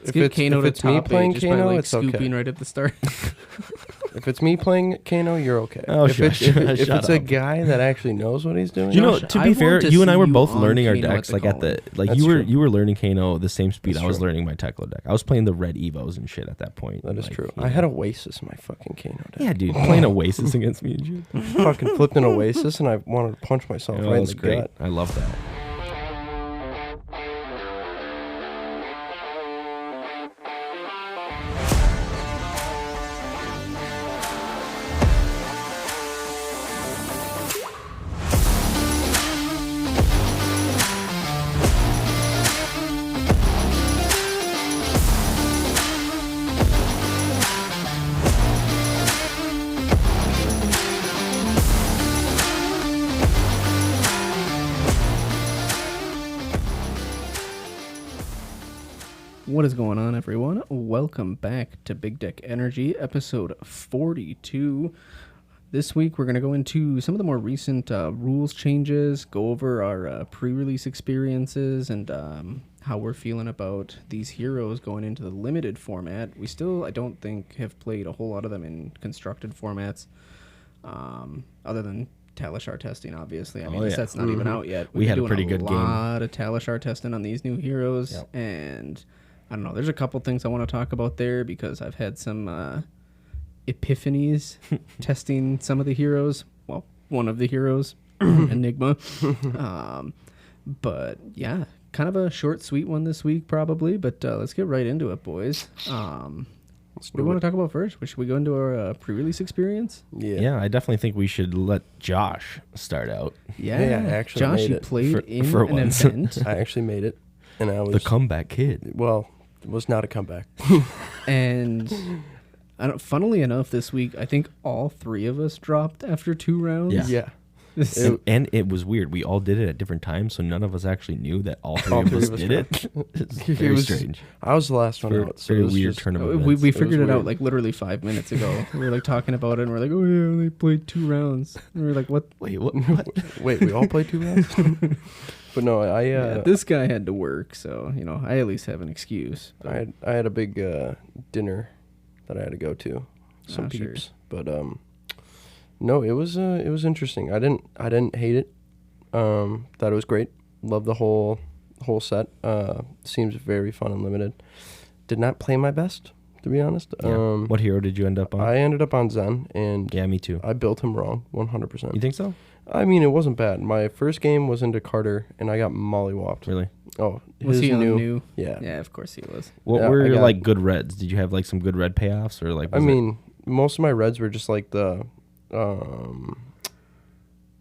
Skip Kano to top 8 just by like scooping okay. right at the start. If it's me playing Kano, you're okay. Oh, if it's shut a up. guy that actually knows what he's doing, You know, Josh, to I be want fair, to you and I see were you both on learning our Kano decks the like at the column. like That's you were true. you were learning Kano the same speed That's I was true. learning my Tekla deck. I was playing the red Evos and shit at that point. that is like, true. you I know. had Oasis in my fucking Kano deck. Yeah, dude, playing Oasis against me and shit. Fucking flipped an Oasis, and I wanted to punch myself Oh, right in that's the great. gut. I love that. What is going on, everyone? Welcome back to Big Deck Energy, episode 42. This week, we're going to go into some of the more recent rules changes, go over our pre-release experiences, and how we're feeling about these heroes going into the limited format. We still, I don't think, have played a whole lot of them in constructed formats, other than Talishar testing, obviously. I mean, the set's not even out yet. We had a doing pretty good game. A lot of Talishar testing on these new heroes, and I don't know. There's a couple things I want to talk about there because I've had some epiphanies testing some of the heroes. Well, one of the heroes, Enigma. But yeah, kind of a short, sweet one this week, probably. But let's get right into it, boys. What do we want to talk about first? Should we go into our pre-release experience? Yeah, I definitely think we should let Josh start out. Yeah, I actually Josh, made you it played for in an once. event. I actually made it, and I was The comeback kid. well. It was not a comeback. And funnily enough, this week, I think all three of us dropped after 2 rounds. Yeah. Yeah. And it was weird. We all did it at different times, so none of us actually knew that all three of us did it. It's very strange. I was the last one out. So Very it was weird just- turn of We events. figured it out weird. like literally 5 minutes ago. We were like talking about it, and we're like, oh yeah, they played 2 rounds. And we were like, what? Wait, what? Wait, we all played 2 rounds? But no, Yeah, this guy had to work, so I at least have an excuse. I had a big dinner that I had to go to, some Sure. peeps. But no, it was interesting. I didn't hate it. Thought it was great. Loved the whole set. Seems very fun and limited. Did not play my best, to be honest. Yeah. What hero did you end up on? I ended up on Zen, and Yeah, me too. I built him wrong, 100%. You think so? I mean, it wasn't bad. My first game was into Carter, and I got mollywopped. Really? Oh, Was he on new? new? Yeah. Yeah, of course he was. What Yeah, were I your got- like good reds? Did you have like some good red payoffs or like? I mean, most of my reds were just like the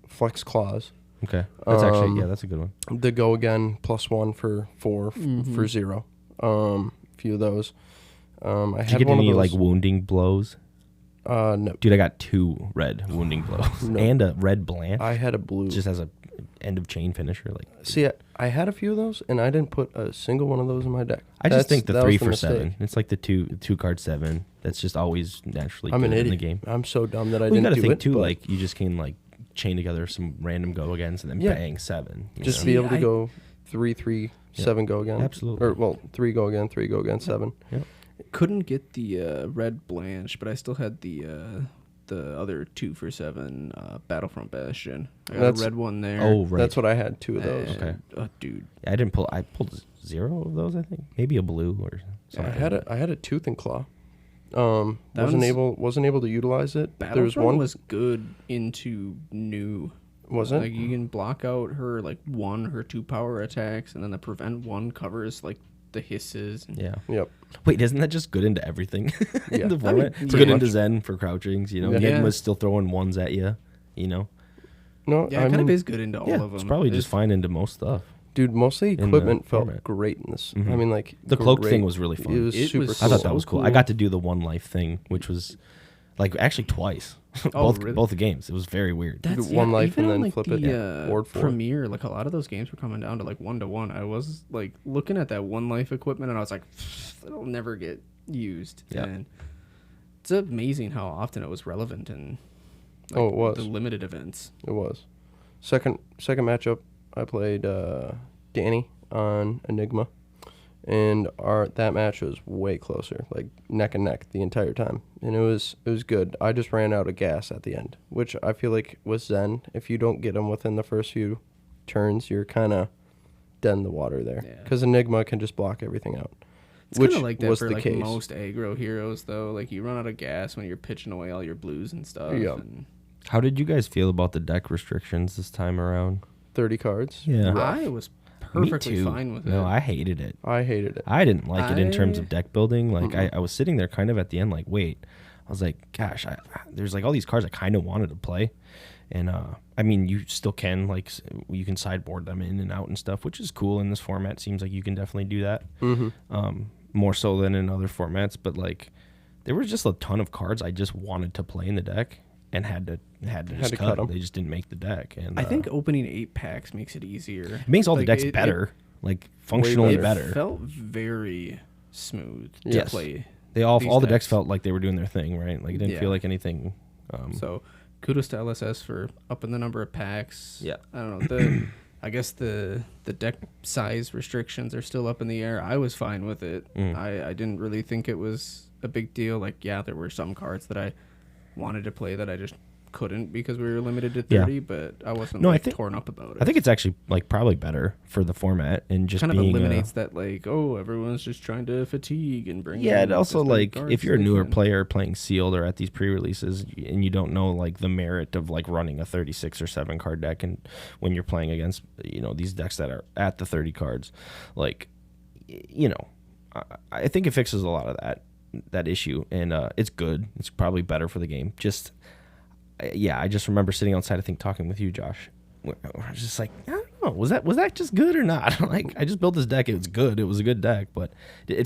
flex claws. okay, that's actually that's a good one. The go again +1 for 4 for 0. Few of those. I Did had you get one any of like those. wounding blows? No, Dude, I got 2 red wounding blows No. and a red blanch I had a blue. just as a end of chain finisher. Like, See, I had a few of those, and I didn't put a single one of those in my deck. I just think the that 3 was for mistake. 7. It's like the two card 7. That's just always naturally I'm good an in the idiot. game. I'm so dumb that I Well, you didn't gotta do think it. too, but like you just can like chain together some random go agains and then Yeah. bang 7. just know? be able to I- go 3, Yeah. 7 go again. Absolutely. Or well, 3 go again, 3 go again, 7. Couldn't get the red Blanche, but I still had the other 2 for 7 Battlefront Bastion. I got That's- a red one there. Oh right. That's what I had. 2 of those. And, Okay. Oh, dude. I didn't pull. I pulled 0 of those. I think maybe a blue or I something. had a tooth and claw. That Wasn't able to utilize it. There was Battlefront one. was good into new. Was it? Like you can block out her her 2 power attacks, and then the prevent 1 covers like the hisses. And Yeah. Yep. Wait, isn't that just good into everything? Yeah. In the I format? mean, It's yeah. good Pretty into much. Zen for crouchings. You know, Yeah. Enigma's still throwing 1s at you. You know. No, Yeah, I it kind mean, of is good into all Yeah, of them. it's probably just fine into most stuff. dude, most of the the equipment felt format. great in this. Mhm. I mean, like The cloak great. thing was really fun. It was It super was cool. I thought so that was cool. I cool. got to do the 1 life thing, which was like actually twice. Oh, both really? both the games. It was very weird. That's- one life even and on, then flip it, the, board 4. Premiere, like a lot of those games were coming down to like 1-to-1. I was like looking at that 1 life equipment, and I was like, it'll never get used. Yeah. And it's amazing how often it was relevant in Oh, it was. the limited events. It was. Second matchup, I played Danny on Enigma, and that match was way closer, like neck and neck the entire time, and it was good. I just ran out of gas at the end, which I feel like with Zen, if you don't get them within the first few turns, you're kind of dead in the water there, because Enigma can just block everything out. It's kind of like that for like most aggro heroes, though. Like you run out of gas when you're pitching away all your blues and stuff. Yeah. How did you guys feel about the deck restrictions this time around? 30 cards. Yeah, I was perfectly fine with it. No, I hated it. I hated it. I didn't like it in terms of deck building. Like I was sitting there kind of at the end, like, wait. I was like, gosh, there's like all these cards I kind of wanted to play, and I mean, you still can, like, you can sideboard them in and out and stuff, which is cool in this format. Seems like you can definitely do that. More so than in other formats, but like there was just a ton of cards I just wanted to play in the deck and had to just cut them. They just didn't make the deck. And I think opening 8 packs makes it easier. It makes all the decks better, like functionally better. It felt very smooth to play. All the decks felt like they were doing their thing, right? Like it didn't feel like anything. So kudos to LSS for upping the number of packs. Yeah, I don't know. I guess the deck size restrictions are still up in the air. I was fine with it. I didn't really think it was a big deal. Like, yeah, there were some cards that I wanted to play that I just couldn't because we were limited to 30, but I wasn't torn up about it. I think it's actually like probably better for the format and just kind of being, eliminates that like, oh, everyone's just trying to fatigue and bring. Yeah, it also like if you're a newer player playing sealed or at these pre-releases and you don't know like the merit of like running a 36 or 7 card deck, and when you're playing against these decks that are at the 30 cards, like I think it fixes a lot of that issue, and it's good. It's probably better for the game. I just remember sitting outside, I think, talking with you, Josh. I was just like, I don't know, was that just good or not? Like, I just built this deck. It was good. It was a good deck, but it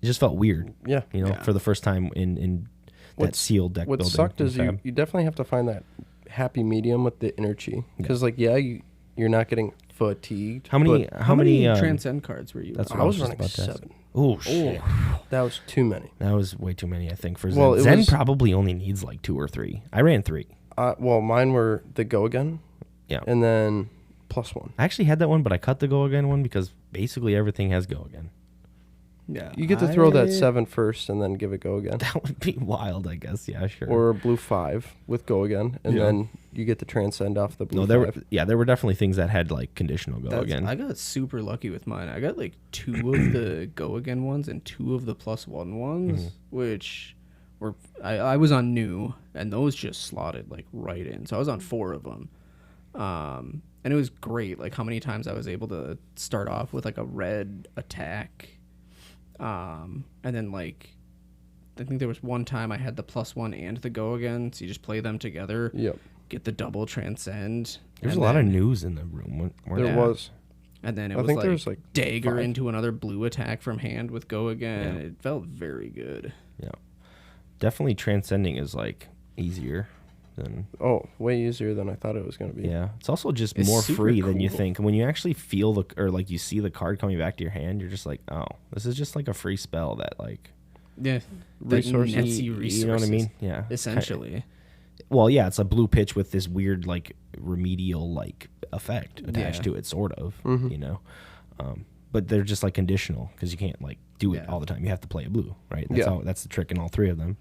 just felt weird. Yeah. For the first time in that sealed deck building. What sucked is you definitely have to find that happy medium with the energy. Because, you're not getting fatigued. How many Transcend cards were you? That's what I was running 7. Oh, shit. That was too many. That was way too many, I think, for Zen. Zen probably only needs like 2 or 3. I ran 3. Mine were the Go Again. Yeah. And then +1. I actually had that one, but I cut the Go Again one because basically everything has Go Again. Yeah. You get to throw that 7 first and then give it Go Again. That would be wild, I guess. Yeah, sure. Or a blue 5 with Go Again, and then you get to transcend off the blue 5. There were definitely things that had like conditional Go Again. I got super lucky with mine. I got like 2 of the Go Again ones and 2 of the +1 ones, which were I was on new, and those just slotted like right in. So I was on 4 of them. And it was great, like how many times I was able to start off with like a red attack. And then like I think there was one time I had the +1 and the Go Again, so you just play them together. Yep. Get the double transcend. There's a lot of news in the room. There was. And then I think there was like dagger 5. into another blue attack from hand with Go Again. Yeah. It felt very good. Yeah. Definitely transcending is like easier than way easier than I thought it was going to be. Yeah. It's also just more free than you think. When you actually feel you see the card coming back to your hand, you're just like, oh, this is just like a free spell that like resources. You know what I mean? Yeah. Essentially. Well, yeah, it's a blue pitch with this weird like remedial like effect attached to it, sort of. But they're just like conditional because you can't like do it all the time. You have to play a blue, right? That's the trick in all 3 of them.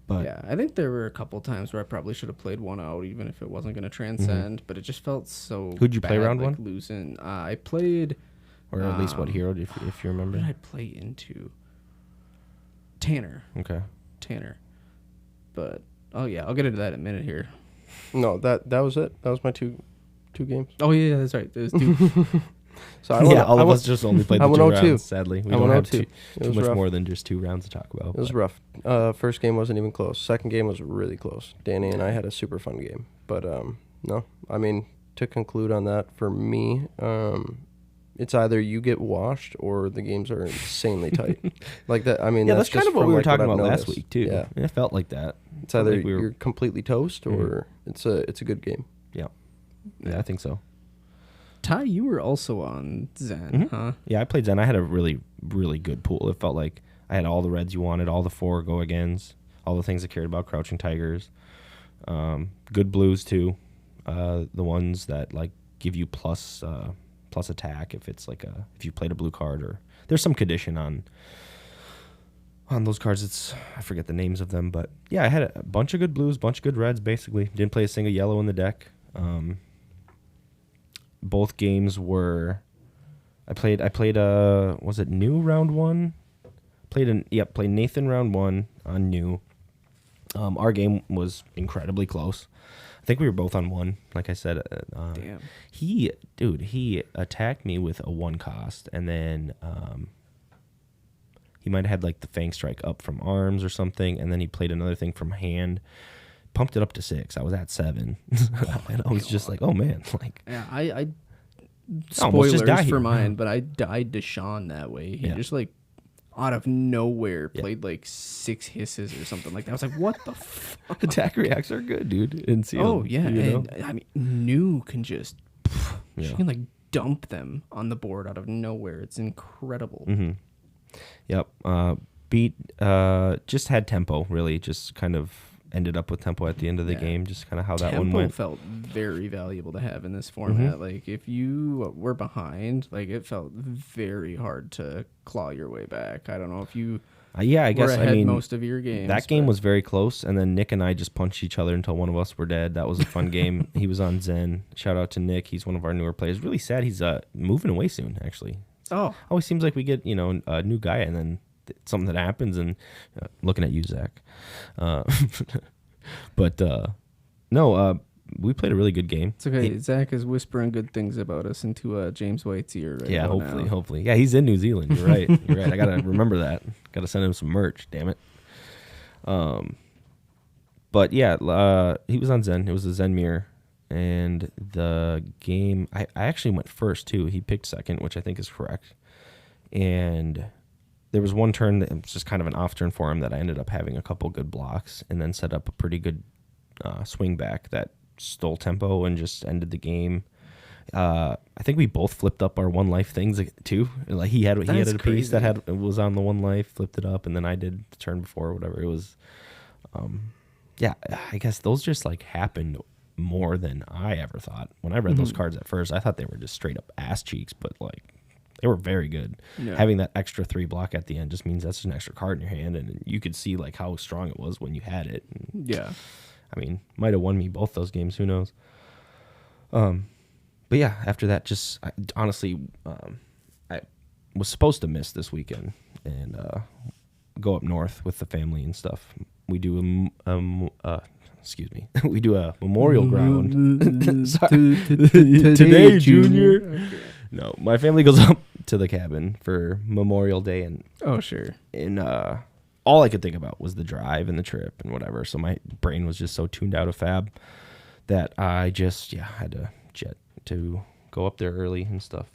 But yeah, I think there were a couple times where I probably should have played one out, even if it wasn't going to transcend. But it just felt so. Who'd you play round like 1? Losing. I played, or at least what hero, if you remember. What did I play into? Tanner. Okay. Tanner. But I'll get into that in a minute here. No, that was it. That was my two games. Oh yeah, that's right. There's 2. So all of us just only played the 2 rounds. Sadly, we don't have too much rough. more than just 2 rounds to talk about. It was rough. First game wasn't even close. Second game was really close. Danny and I had a super fun game. But no, I mean, to conclude on that, for me, it's either you get washed or the games are insanely tight. Like that. I mean, that's kind of what we were talking about last week too. Yeah, it felt like that. It's either you're completely toast or it's a good game. Yeah, I think so. Ty, you were also on Zen, huh? Yeah, I played Zen. I had a really, really good pool. It felt like I had all the reds you wanted, all the 4 Go Agains, all the things I cared about, Crouching Tigers. Good blues, too. The ones that, like, give you plus plus attack if it's like if you played a blue card, or there's some condition on those cards. I forget the names of them, but yeah, I had a bunch of good blues, bunch of good reds. Basically, didn't play a single yellow in the deck. Both games were. I played. Was it new round one? Played Nathan round one on new. Our game was incredibly close. I think we were both on one. Like I said, Damn. He attacked me with a 1 cost, and then he might have had like the Fang Strike up from arms or something, and then he played another thing from hand, pumped it up to 6. I was at 7, and I was just like, oh man, like Yeah, I almost just spoilers die for here. mine, but I died to Sean that way. He just like out of nowhere played like 6 hisses or something like that. I was like, what the fuck? Attack reacts are good, dude. In Seal, Oh yeah, you know? and I mean, new can just Yeah. she can like dump them on the board out of nowhere. It's incredible. Mm-hmm. Yep. Beat just had tempo, really. Just kind of ended up with tempo at the end of the game. Just kind of how that one Tempo went. felt very valuable to have in this format. Like if you were behind, like it felt very hard to claw your way back. I don't know if you Yeah, I guess. were ahead I mean, most of your games. that game but- was very close, and then Nick and I just punched each other until one of us were dead. That was a fun game. He was on Zen. Shout out to Nick. He's one of our newer players. Really sad he's moving away soon, actually. Oh, Always seems like we get, a new guy, and then something that happens, and looking at you, Zach. But no, we played a really good game. it's okay. Zach is whispering good things about us into James White's ear right Yeah, about hopefully, now. hopefully. Yeah, he's in New Zealand. You're right. You're right. I gotta remember that. Gotta send him some merch. Damn it. But yeah, he was on Zen. It was a Zen mirror, and the game. I actually went first too. He picked second, which I think is correct. And there was one turn that was just kind of an off turn for him that I ended up having a couple good blocks, and then set up a pretty good swing back that stole tempo and just ended the game. I think we both flipped up our 1 life things too. Like he had a That's piece that crazy. was on the 1 life, flipped it up, and then I did the turn before or whatever. It was, yeah. I guess those just like happened more than I ever thought. When I read those cards at first, I thought they were just straight up ass cheeks, but like they were very good. Yeah. Having that extra 3 block at the end just means that's just an extra card in your hand, and you could see like how strong it was when you had it. And, Yeah. I mean, might have won me both those games. Who knows? But yeah, after that, just honestly, I was supposed to miss this weekend and go up north with the family and stuff. We do excuse me, we do a memorial ground. Sorry. Today, Junior. Okay. No, my family goes up to the cabin for Memorial Day, and Oh sure. all I could think about was the drive and the trip and whatever. So my brain was just so tuned out of Fab that I just had to jet to go up there early and stuff.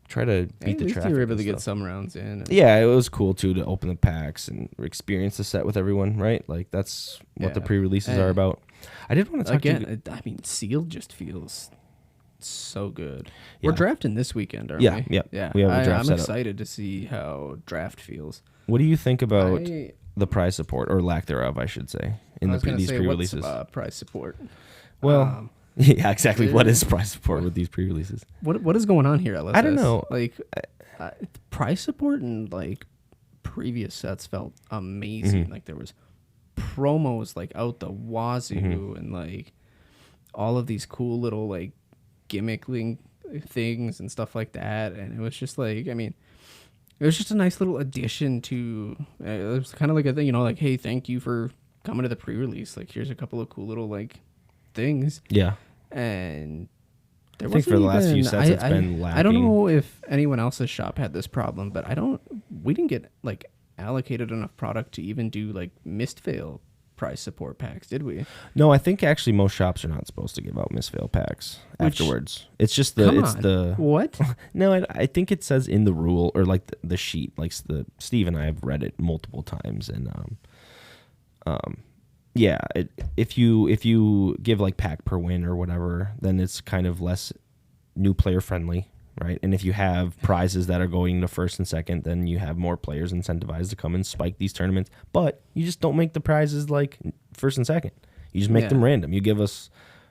Try to beat the At least traffic. you were able and to get stuff. some rounds in. and- Yeah, it was cool too to open the packs and experience the set with everyone, right? Like that's what the Yeah. pre-releases are And about. I did want to talk to you. Again, I mean, Sealed just feels so good. Yeah. We're drafting this weekend, aren't Yeah, we? yeah. Yeah. We have a draft I'm set up. excited to see how draft feels. What do you think about I the prize support or lack thereof, I should say, in was gonna these say, pre-releases? What's, prize support? Well, yeah, exactly. What is prize support with these pre-releases? What is going on here, LSS? I don't know. Like, prize support and like previous sets felt amazing. Mm-hmm. Like there was promos like out the wazoo, Mm-hmm. and like all of these cool little like gimmickling things and stuff like that. And it was just like, I mean, it was just a nice little addition to. It was kind of like a thing, like, hey, thank you for coming to the pre-release. Like, here's a couple of cool little like things. Yeah. And there I think for the last few sets, it's been I don't lacking. know if anyone else's shop had this problem, but we didn't get like allocated enough product to even do like missed fail prize support packs, did we? No, I think actually most shops are not supposed to give out misfail packs Which- afterwards. It's just Come on. What? No, I think it says in the rule or like the sheet. Like Steve and I have read it multiple times, and yeah, if you give like pack per win or whatever, then it's kind of less new player friendly, right? And if you have prizes that are going to first and second, then you have more players incentivized to come and spike these tournaments. But you just don't make the prizes like first and second. You just make them random. You give us,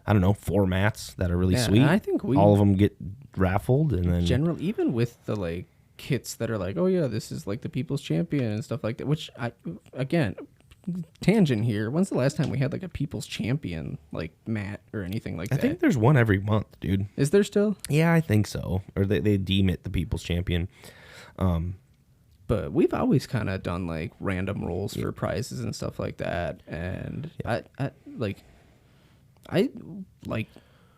I don't know, 4 mats that are really sweet. I think all of them get raffled, and then general, even with the like kits that are like, oh yeah, this is like the People's Champion and stuff like that. Which again, tangent here. When's the last time we had like a People's Champion like mat or anything like that? I think there's one every month, dude. Is there still? Yeah, I think so. Or they deem it the People's Champion. But we've always kind of done like random rolls for prizes and stuff like that, and I like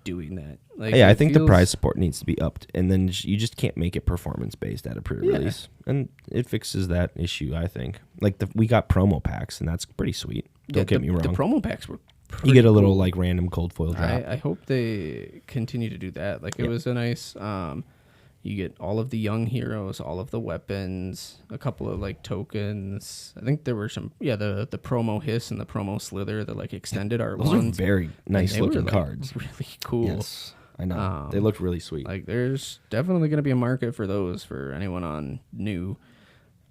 doing that. Like, Yeah, I think the prize support needs to be upped, and then you just can't make it performance based at a pre-release, and it fixes that issue. I think like we got promo packs, and that's pretty sweet. Don't get me wrong. The promo packs were. You get a little cool. like random cold foil drop. I hope they continue to do that. Like it was a nice. You get all of the young heroes, all of the weapons, a couple of like tokens. I think there were some, the promo hiss and the promo slither, the like extended art Those ones. are very nice looking were, cards. Like, really cool. Yes, I know. They looked really sweet. Like there's definitely going to be a market for those for anyone on new.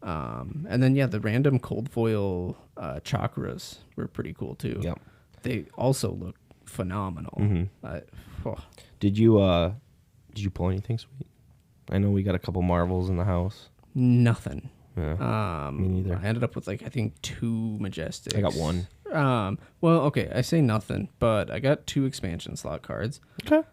And then the random cold foil chakras were pretty cool too. Yep. They also look phenomenal. Mm-hmm. Did you pull anything sweet? I know we got a couple Marvels in the house. Nothing. Yeah, me neither. I ended up with like I think 2 Majestics. I got 1. Well, okay, I say nothing, but I got 2 expansion slot cards. Okay.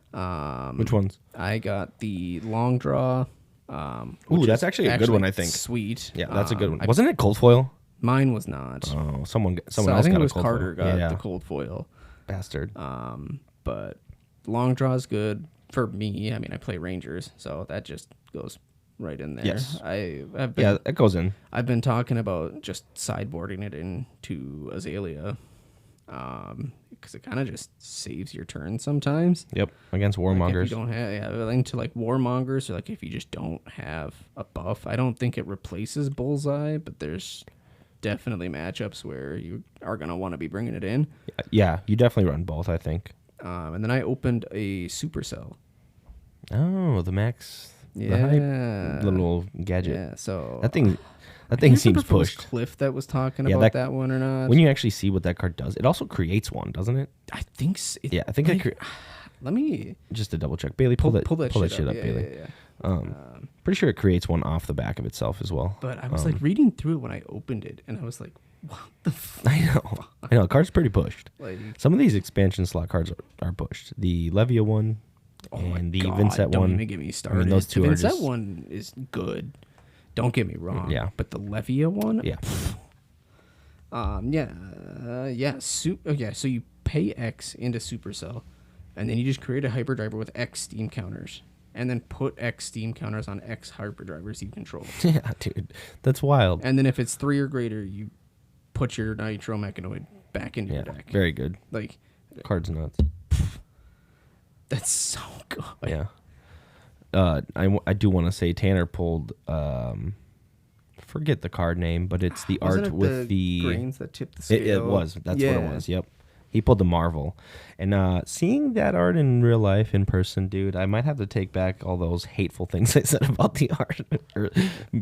Which ones? I got the long draw. Ooh, that's actually a good one, I think. Sweet. Yeah, that's a good one. Wasn't it cold foil? Mine was not. Oh, someone So else I think got it was a cold Carter foil. got the cold foil. Bastard. But long draw is good for me. I mean, I play Rangers, so that just goes right in there. Yes. I've been, It goes in. I've been talking about just sideboarding it into Azalea, because it kind of just saves your turn sometimes. Yep, against Like Warmongers. if you don't have into like Warmongers, or like if you just don't have a buff. I don't think it replaces Bullseye, but there's definitely matchups where you are gonna want to be bringing it in. Yeah, you definitely run both, I think. And then I opened a Supercell. Oh, the Max. Yeah. The hype little gadget. Yeah, so That thing I can't seems remember if it was pushed. Cliff that was talking Yeah, about that one or not. When you actually see what that card does, it also creates one, doesn't it? I think Yeah, I think let me just to double check. Bailey, pull that shit up, Yeah, Bailey. yeah. Pretty sure it creates one off the back of itself as well. But I was like reading through it when I opened it, and I was like, what the fuck? I know. The card's pretty pushed. Like, Some of these expansion slot cards are pushed. The Levia one and the Vincent don't one. even get me started. those two the are Vincent just one is good. Don't get me wrong. Yeah. But the Levia one, Yeah. So you pay X into Supercell, and then you just create a hyperdriver with X steam counters, and then put X steam counters on X hyperdrivers you control. Yeah, dude. That's wild. And then if it's 3 or greater, you put your Nitro Mechanoid back into Yeah, your deck. very good. Like, Card's nuts. that's so good. Yeah. I do want to say Tanner pulled forget the card name, but it's the Wasn't art it with the grains that tip the scale. it was. That's what it was. Yep. He pulled the Marvel. And seeing that art in real life, in person, dude, I might have to take back all those hateful things I said about the art a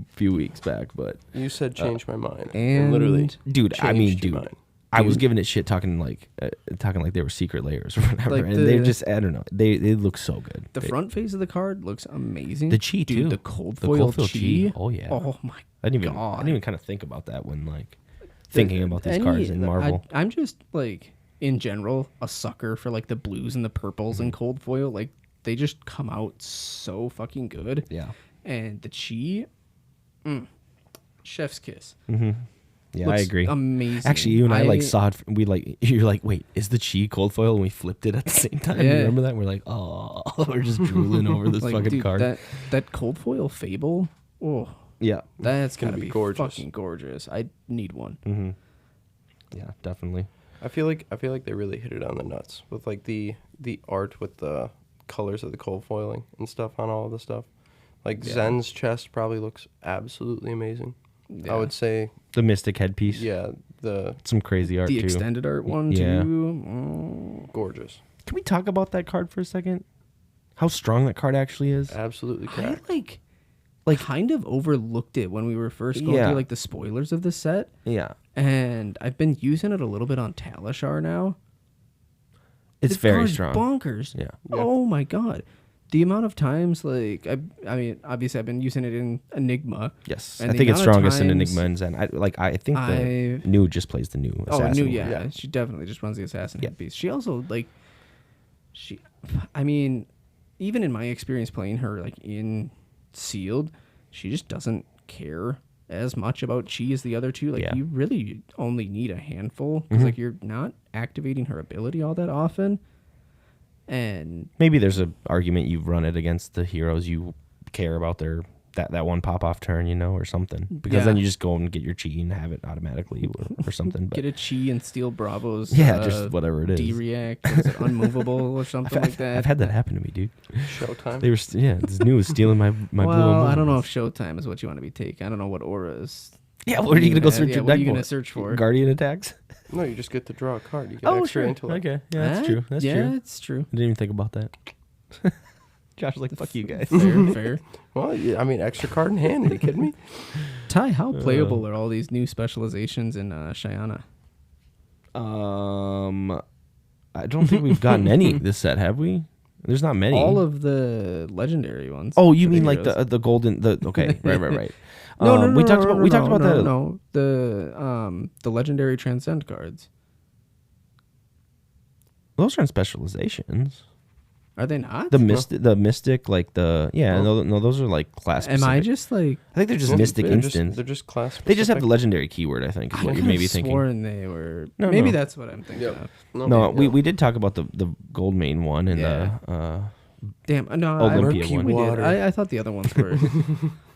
few weeks back. But You said change my mind. and- Literally, dude, I mean, changed your dude, mind. I was giving it shit talking like they were secret layers or whatever, Like and the- they just I don't know. They look so good. The front face of the card looks amazing. The Chi, Dude, too. the cold The foil cold foil Chi. Chi. Oh, yeah. Oh my I didn't God. even kind of think about that when like thinking about these cards in Marvel. I'm just like in general a sucker for like the blues and the purples and cold foil. Like they just come out so fucking good. Yeah. And the Chi, chef's kiss. Yeah, I Looks agree. Amazing. Actually, you and I like saw it. We like you're like, wait, is the Chi cold foil? And we flipped it at the same time. You Yeah. remember that? We're like, oh, we're just drooling over this like, fucking dude, card. That cold foil Fable. Oh, Yeah, that's gonna gonna be be gorgeous. fucking gorgeous. I need one. yeah, definitely. I feel like they really hit it on the nuts with like the art with the colors of the cold foiling and stuff on all of the stuff. Like Yeah. Zen's chest probably looks absolutely amazing. Yeah. I would say, The Mystic headpiece. yeah, the Some crazy art The too. extended art one Yeah. too. gorgeous, Can we talk about that card for a second? How strong that card actually is? absolutely I cracked. like kind of overlooked it when we were first going Yeah. through like the spoilers of the set, Yeah. and I've been using it a little bit on Talishar now. It's the very card's strong. bonkers. Yeah. Oh my god. The amount of times, like, I mean, obviously I've been using it in Enigma. Yes, And I the think it's amount of strongest in times Enigma and Zen. I think the new just plays the new assassin. Oh, new, one. yeah. She definitely just runs the assassin Yeah. headpiece. She also, like, I mean, even in my experience playing her, like, in sealed, she just doesn't care as much about chi as the other two. Like, Yeah. you really only need a handful because, like, you're not activating her ability all that often. And Maybe there's an argument you run it against the heroes you care about their that one pop off turn, or something. Because then Yeah. you just go and get your chi and have it automatically or something. But get a chi and steal Bravo's. yeah, just whatever it is. D-react. Is it unmovable or something like that? I've had that happen to me, dude. Showtime. They were this new was stealing my blue. Well, and I don't blue. know if Showtime is what you want to be taking. I don't know what auras. Yeah, what are you gonna go Yeah, search yeah, your what are deck you for? gonna search for? Guardian attacks. No, you just get to draw a card. You get extra intellect. Okay, yeah, that's true. That's yeah, true. it's true. I didn't even think about that. Josh was like, "Fuck you guys." Fair, fair. Well, yeah, I mean, extra card in hand. Are you kidding me? Ty, how playable are all these new specializations in Shyana? I don't think we've gotten any this set, have we? There's not many. All of the legendary ones. Oh, you for mean like heroes. the golden okay, right. No, we talked about that. No, the legendary transcend cards. Those aren't specializations. Are they not? The mystic, like no, those are like class. Am I specific. just like? I think they're just mystic instants. They're just class. They just have the specific. legendary keyword. I think is what I you're maybe thinking. sworn they were. No, maybe no. that's what I'm thinking Yep. of. No, we did talk about the gold main one and Yeah. Damn, no, Olympia I, one. we did. Water. I thought the other ones were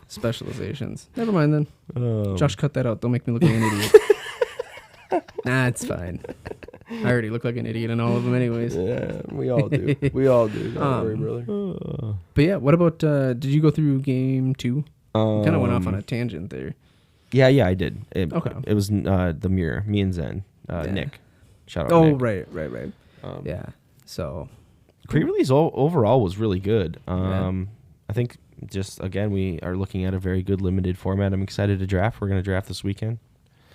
specializations. Never mind then. Josh, cut that out. Don't make me look like an idiot. Nah, it's fine. I already look like an idiot in all of them anyways. Yeah, we all do. We all do. Don't worry, brother. But yeah, what about, did you go through game 2? Kind of went off on a tangent there. Yeah, I did. Okay. It was the mirror. Me and Zen, Yeah. Nick. Shout out. Oh, Nick. right. Yeah. So, Pre-release overall was really good. Yeah. I think just again we are looking at a very good limited format. I'm excited to draft. We're gonna draft this weekend.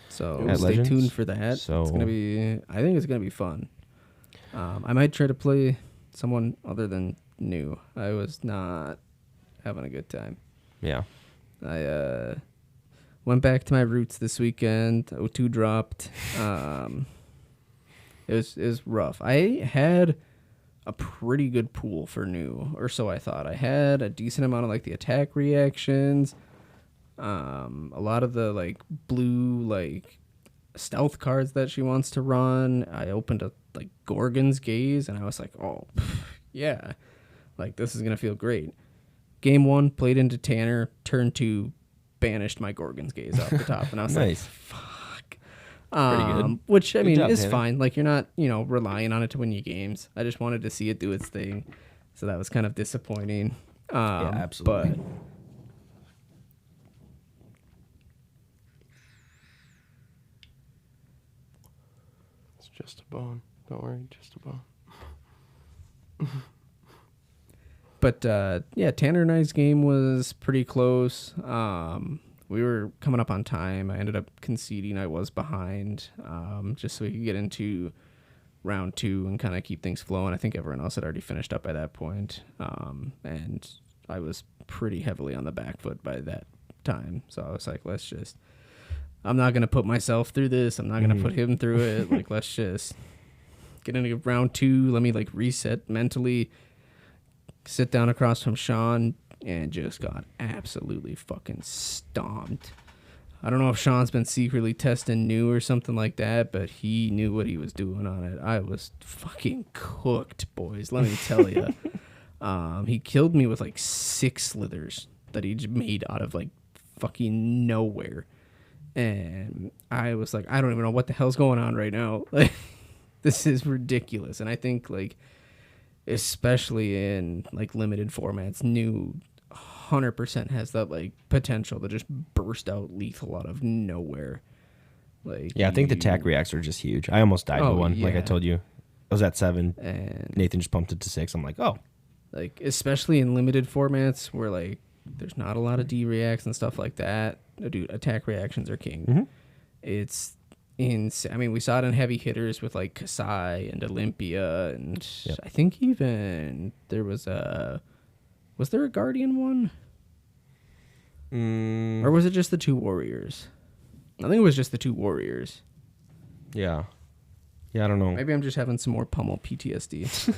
so At stay Legends? tuned for that. So- It's gonna be. I think it's gonna be fun. I might try to play someone other than new. I was not having a good time. Yeah. I went back to my roots this weekend. O2 dropped. It was rough. I had a pretty good pool for new, or so I thought. I had a decent amount of like the attack reactions. A lot of the like blue like stealth cards that she wants to run. I opened a like Gorgon's Gaze and I was like, oh yeah, like this is gonna feel great. Game 1 played into Tanner. Turn 2 banished my Gorgon's Gaze off the top, and I was Nice. like, fuck. Pretty good. Which I Good mean job, is Tanner. fine. Like you're not relying on it to win you games. I just wanted to see it do its thing, so that was kind of disappointing. absolutely. But It's just a bone. Don't worry, just a bone. But yeah, Tanner and I's game was pretty close. We were coming up on time. I ended up conceding. I was behind, just so we could get into round 2 and kind of keep things flowing. I think everyone else had already finished up by that point, and I was pretty heavily on the back foot by that time. So I was like, I'm not going to put myself through this. I'm not going to put him through it. Like, let's just get into round 2. Let me like reset mentally, sit down across from Sean, and just got absolutely fucking stomped. I don't know if Sean's been secretly testing new or something like that, but he knew what he was doing on it. I was fucking cooked, boys. Let me tell you. He killed me with like 6 slithers that he made out of like fucking nowhere. And I was like, I don't even know what the hell's going on right now. Like, this is ridiculous. And I think like, especially in like limited formats, new 100% has that like potential to just burst out lethal out of nowhere. Like, Yeah, I think the attack reacts are just huge. I almost died Oh, to one. Like I yeah. told you, I was at 7. and Nathan just pumped it to 6. I'm like, oh, like especially in limited formats where like there's not a lot of D reacts and stuff like that. Dude, attack reactions are king. Mhm. It's I mean, we saw it in heavy hitters with like Kasai and Olympia, and Yep. I think even there was there a Guardian one? Or was it just the 2 warriors? I think it was just the 2 warriors. Yeah. Yeah, I don't know. Maybe I'm just having some more pummel PTSD.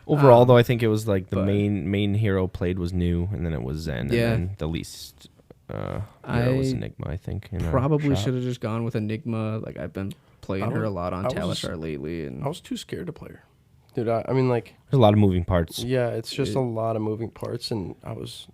Overall, though, I think it was like the but- main hero played was new, and then it was Zen, Yeah. and then the least hero was Enigma, I think. in our Probably shop. should have just gone with Enigma. Like, I've been playing her a lot on I was- Talishar lately. And I was too scared to play her. Dude, I mean, like, There's a lot of moving parts. yeah, it's just a lot of moving parts, and I was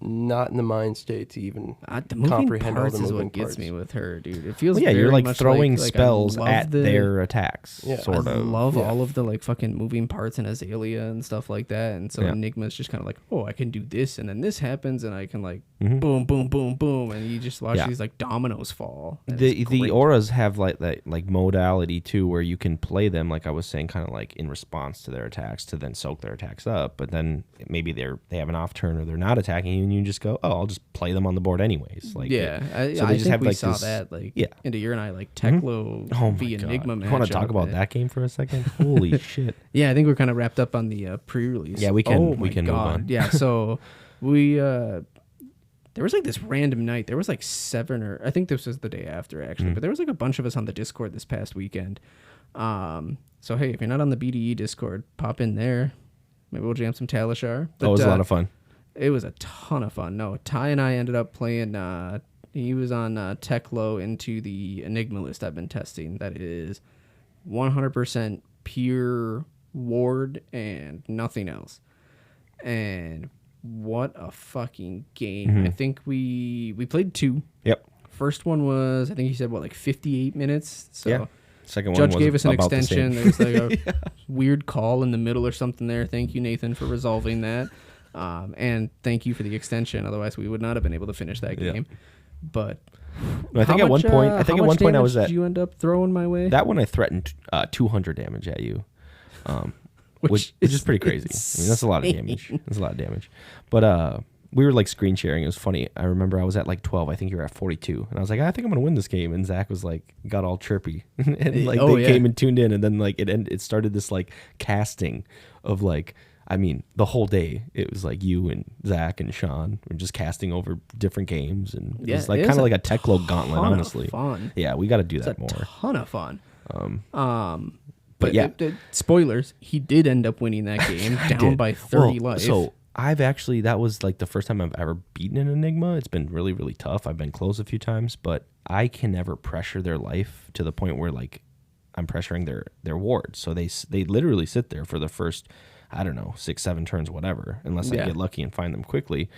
not in the mind state to even the moving comprehend all parts the is moving what gets parts. me with her, dude. It feels Well, yeah, very you're like much throwing like I spells love at their attacks, Yeah. sort I of. love Yeah. all of the like fucking moving parts in Azalea and stuff like that. And so Yeah. Enigma's just kind of like, oh, I can do this, and then this happens, and I can like Mhm. boom, boom, boom, boom, and you just watch Yeah. these like dominoes fall. And The it's great. auras have like that like modality too, where you can play them like I was saying, kind of like in response to their attacks to then soak their attacks up. But then maybe they have an off turn or they're not attacking you, and you just go, oh, I'll just play them on the board anyways. Like Yeah, I so they just think have we like saw this. that like yeah. into your and I like Teklo Oh my v god! Enigma You match. want to talk about that game for a second? Holy shit! Yeah, I think we're kind of wrapped up on the pre-release. Yeah, we can- Oh we my can move God. on. Yeah, so we there was like this random night. There was like 7 or I think this was the day after actually, Mm-hmm. but there was like a bunch of us on the Discord this past weekend. So hey, if you're not on the BDE Discord, pop in there. Maybe we'll jam some Talishar. That was a lot of fun. It was a ton of fun. No, Ty and I ended up playing. He was on Teklo into the Enigma list I've been testing. That is 100% pure ward and nothing else. And what a fucking game! Mm-hmm. I think we played 2. Yep. First one was I think he said what like 58 minutes. So Yeah. Second one Judge was gave us an about the extension. same. There's like a weird call in the middle or something there. Thank you, Nathan, for resolving that. And thank you for the extension. Otherwise, we would not have been able to finish that Yeah. game. But No, I think how at one much, point, I think how at one much point I damage was at did you end up throwing my way? that one. I threatened 200 damage at you, which is pretty crazy. I mean, that's a lot of damage. That's a lot of damage. But we were like screen sharing. It was funny. I remember I was at like 12. I think you were at 42, and I was like, I think I'm gonna win this game. And Zach was like, got all chirpy, and like Oh, they yeah. came and tuned in, and then like it started this like casting of like. I mean, the whole day it was like you and Zach and Sean were just casting over different games, and it Yeah, was like it kind was of like a a Teklo gauntlet, ton of honestly. fun. Yeah, we got to do It's that a more. ton of fun. But yeah. Spoilers. He did end up winning that game down did. by 30 Well, life. So I've actually, that was like the first time I've ever beaten an Enigma. It's been really, really tough. I've been close a few times, but I can never pressure their life to the point where like I'm pressuring their wards. So they literally sit there for the first, I don't know, 6, 7 turns, whatever, unless I Yeah. get lucky and find them quickly.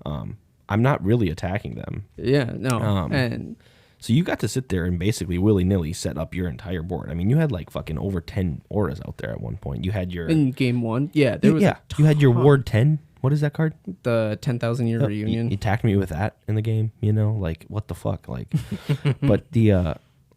I'm not really attacking them. yeah, no, and So you got to sit there and basically willy-nilly set up your entire board. I mean, you had like fucking over 10 auras out there at one point. You had your... in game 1, yeah, there was yeah, you had your Ward 10. What is that card? the 10,000 year reunion. You attacked me with that in the game, you know? Like, what the fuck? Like, but the...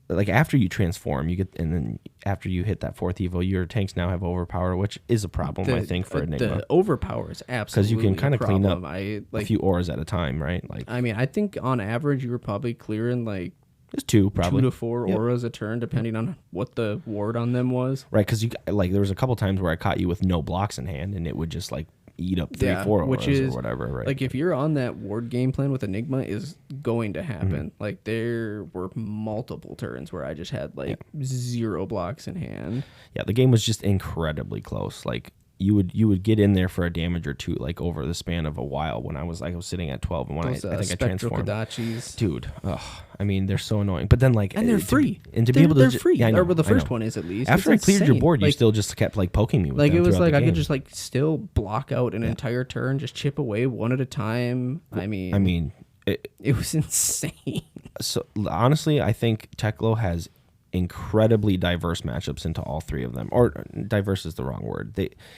like after you transform, you get, and then after you hit that 4th evo, your tanks now have overpower, which is a problem, I think, for Enigma. The overpower is absolutely Because you can kind of clean up I a few auras at a time, right? Like, I mean, I think on average you were probably clearing like there's 2 probably. 2 to 4 Yep. auras a turn, depending on what the ward on them was. Right, because you like there was a couple times where I caught you with no blocks in hand, and it would just like eat up 3, 4 auras which or is whatever, right? Like if you're on that ward game plan with Enigma, is going to Mm-hmm. happen. Like there were multiple turns where I just had like 0 blocks in hand. Yeah, the game was just incredibly close. Like you would get in there for a damage or 2, like over the span of a while. When I was sitting at 12, and when Those, I think I Spectral transformed, Kodachis. dude. Ugh, I mean, they're so annoying. But then like, And they're to- free. and to be able to they're ju- free. Yeah, I know, or the I first know. one is at least. After It's I cleared your insane. board, you Like, still just kept like poking me with like them it was throughout like the I could game. just like still block out an entire turn, just chip away one at a time. I mean, it was insane. So honestly, I think Teklo has incredibly diverse matchups into all 3 of them. Or diverse is the wrong word.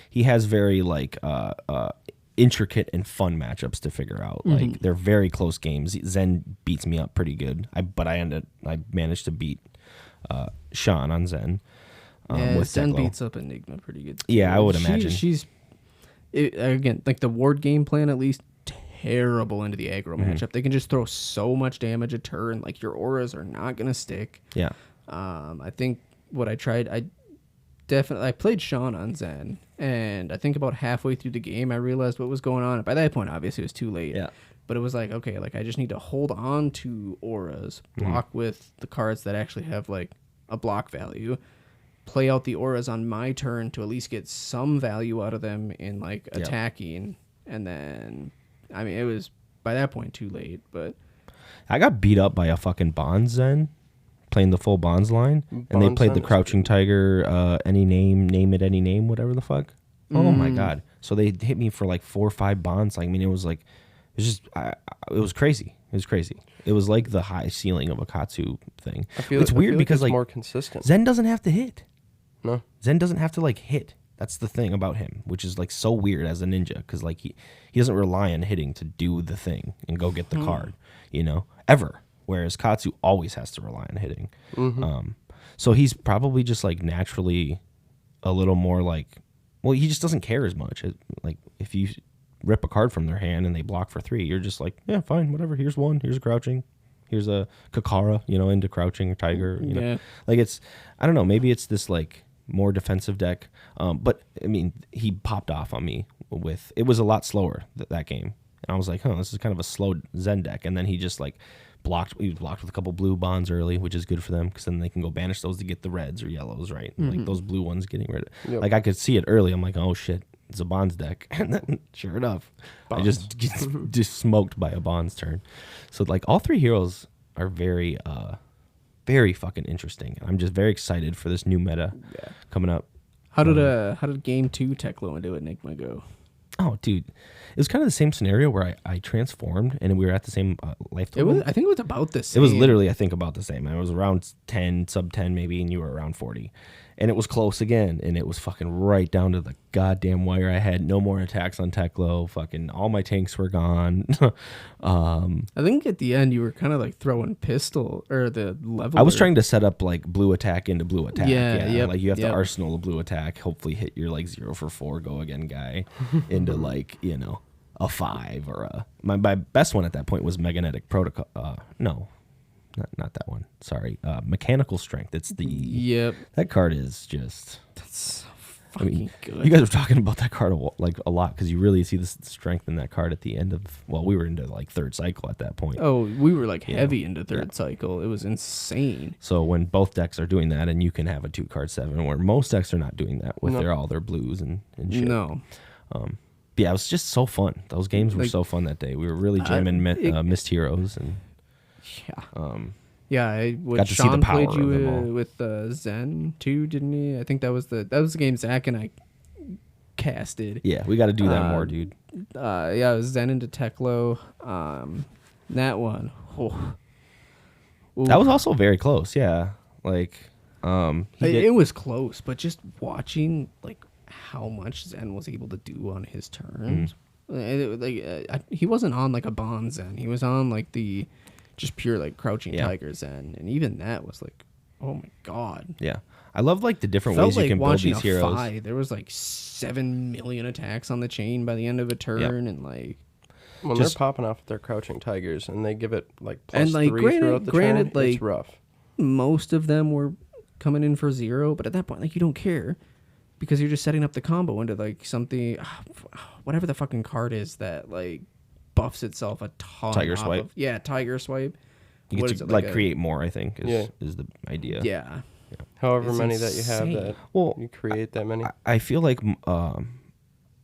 He has very like intricate and fun matchups to figure out. Like they're very close games. Zen beats me up pretty good. I managed to beat Sean on Zen. Yeah, with Zen Teklo. beats up Enigma pretty good. Yeah, I would She- imagine. She's again like the ward game plan at least terrible into the aggro matchup. They can just throw so much damage a turn. Like, your auras are not going to stick. Yeah. I think what I tried, I played Sean on Zen, and I think about halfway through the game, I realized what was going on. By that point, obviously, it was too late. Yeah. But it was like, okay, like I just need to hold on to auras, block with the cards that actually have like a block value, play out the auras on my turn to at least get some value out of them in like attacking. And then, I mean, it was by that point too late, but I got beat up by a fucking Bonds Zen playing the full Bonds line, and they played the Crouching Tiger, any name it, any name, whatever the fuck. Oh my God. So they hit me for like 4 or 5 Bonds. Like, I mean, it was like, it was just, it was crazy. It was crazy. It was like the high ceiling of a Katsu thing. It's weird because like more consistent. Zen doesn't have to hit. No. Zen doesn't have to like hit. That's the thing about him, which is like so weird as a ninja, because like he doesn't rely on hitting to do the thing and go get the card, you know, ever. Whereas Katsu always has to rely on hitting. So he's probably just like naturally a little more like, well, he just doesn't care as much. Like if you rip a card from their hand and they block for 3, you're just like, yeah, fine, whatever. Here's 1. Here's a Crouching. Here's a Kakara, you know, into Crouching or Tiger. You know, like it's, I don't know, maybe it's this like more defensive deck. But I mean, he popped off on me with, it was a lot slower that game. And I was like, this is kind of a slow Zen deck. And then he just like he was blocked with a couple blue bonds early, which is good for them because then they can go banish those to get the reds or yellows, right? And like those blue ones getting rid of. Like I could see it early. I'm like, oh shit, it's a bonds deck. And then sure enough, I just get smoked by a bonds turn. So like all 3 heroes are very, very fucking interesting. I'm just very excited for this new meta coming up. How did game 2 Teklo into Enigma go? Oh, dude, it was kind of the same scenario where I transformed and we were at the same life total. I think it was about the same. It was literally, I think, about the same. I was around 10, sub 10 maybe, and you were around 40. And it was close again, and it was fucking right down to the goddamn wire. I had no more attacks on Teklo. Fucking all my tanks were gone. I think at the end you were kind of like throwing pistol or the level. I was trying to set up like blue attack into blue attack. Yeah. Like you have to arsenal a blue attack, hopefully hit your like 0 for 4 go again guy into like, you know, a 5 or a. My best one at that point was Magnetic Protocol. No. Not that one. Sorry. Mechanical Strength. It's the... That card is just... That's so fucking good. You guys were talking about that card a lot because you really see the strength in that card at the end of... Well, we were into like 3rd cycle at that point. Oh, we were like heavy into 3rd cycle. It was insane. So when both decks are doing that and you can have a 2-card 7 where most decks are not doing that with all their blues and shit. No. Yeah, it was just so fun. Those games were so fun that day. We were really jamming Mist Heroes and... Yeah. Got to Sean see the power played you of them all. with Zen too, didn't he? I think that was the game Zach and I casted. Yeah, we got to do that more, dude. It was Zen into Teklo. That one. That was also very close. Yeah, like it was close, but just watching like how much Zen was able to do on his turns. He wasn't on like a Bond Zen. He was on like the just pure like Crouching Tiger Zen, and even that was like, oh my god. Yeah, I love like the different ways you can build these heroes. There was like 7 million attacks on the chain by the end of a turn, and like when they're popping off with their Crouching Tigers and they give it like plus 3 throughout the turn, like, it's rough. Most of them were coming in for 0, but at that point, like you don't care because you're just setting up the combo into like something, whatever the fucking card is that like buffs itself a ton. Tiger Swipe. Tiger Swipe. You get to like create more, I think, is the idea. Yeah. However many that you have that you create that many. I feel like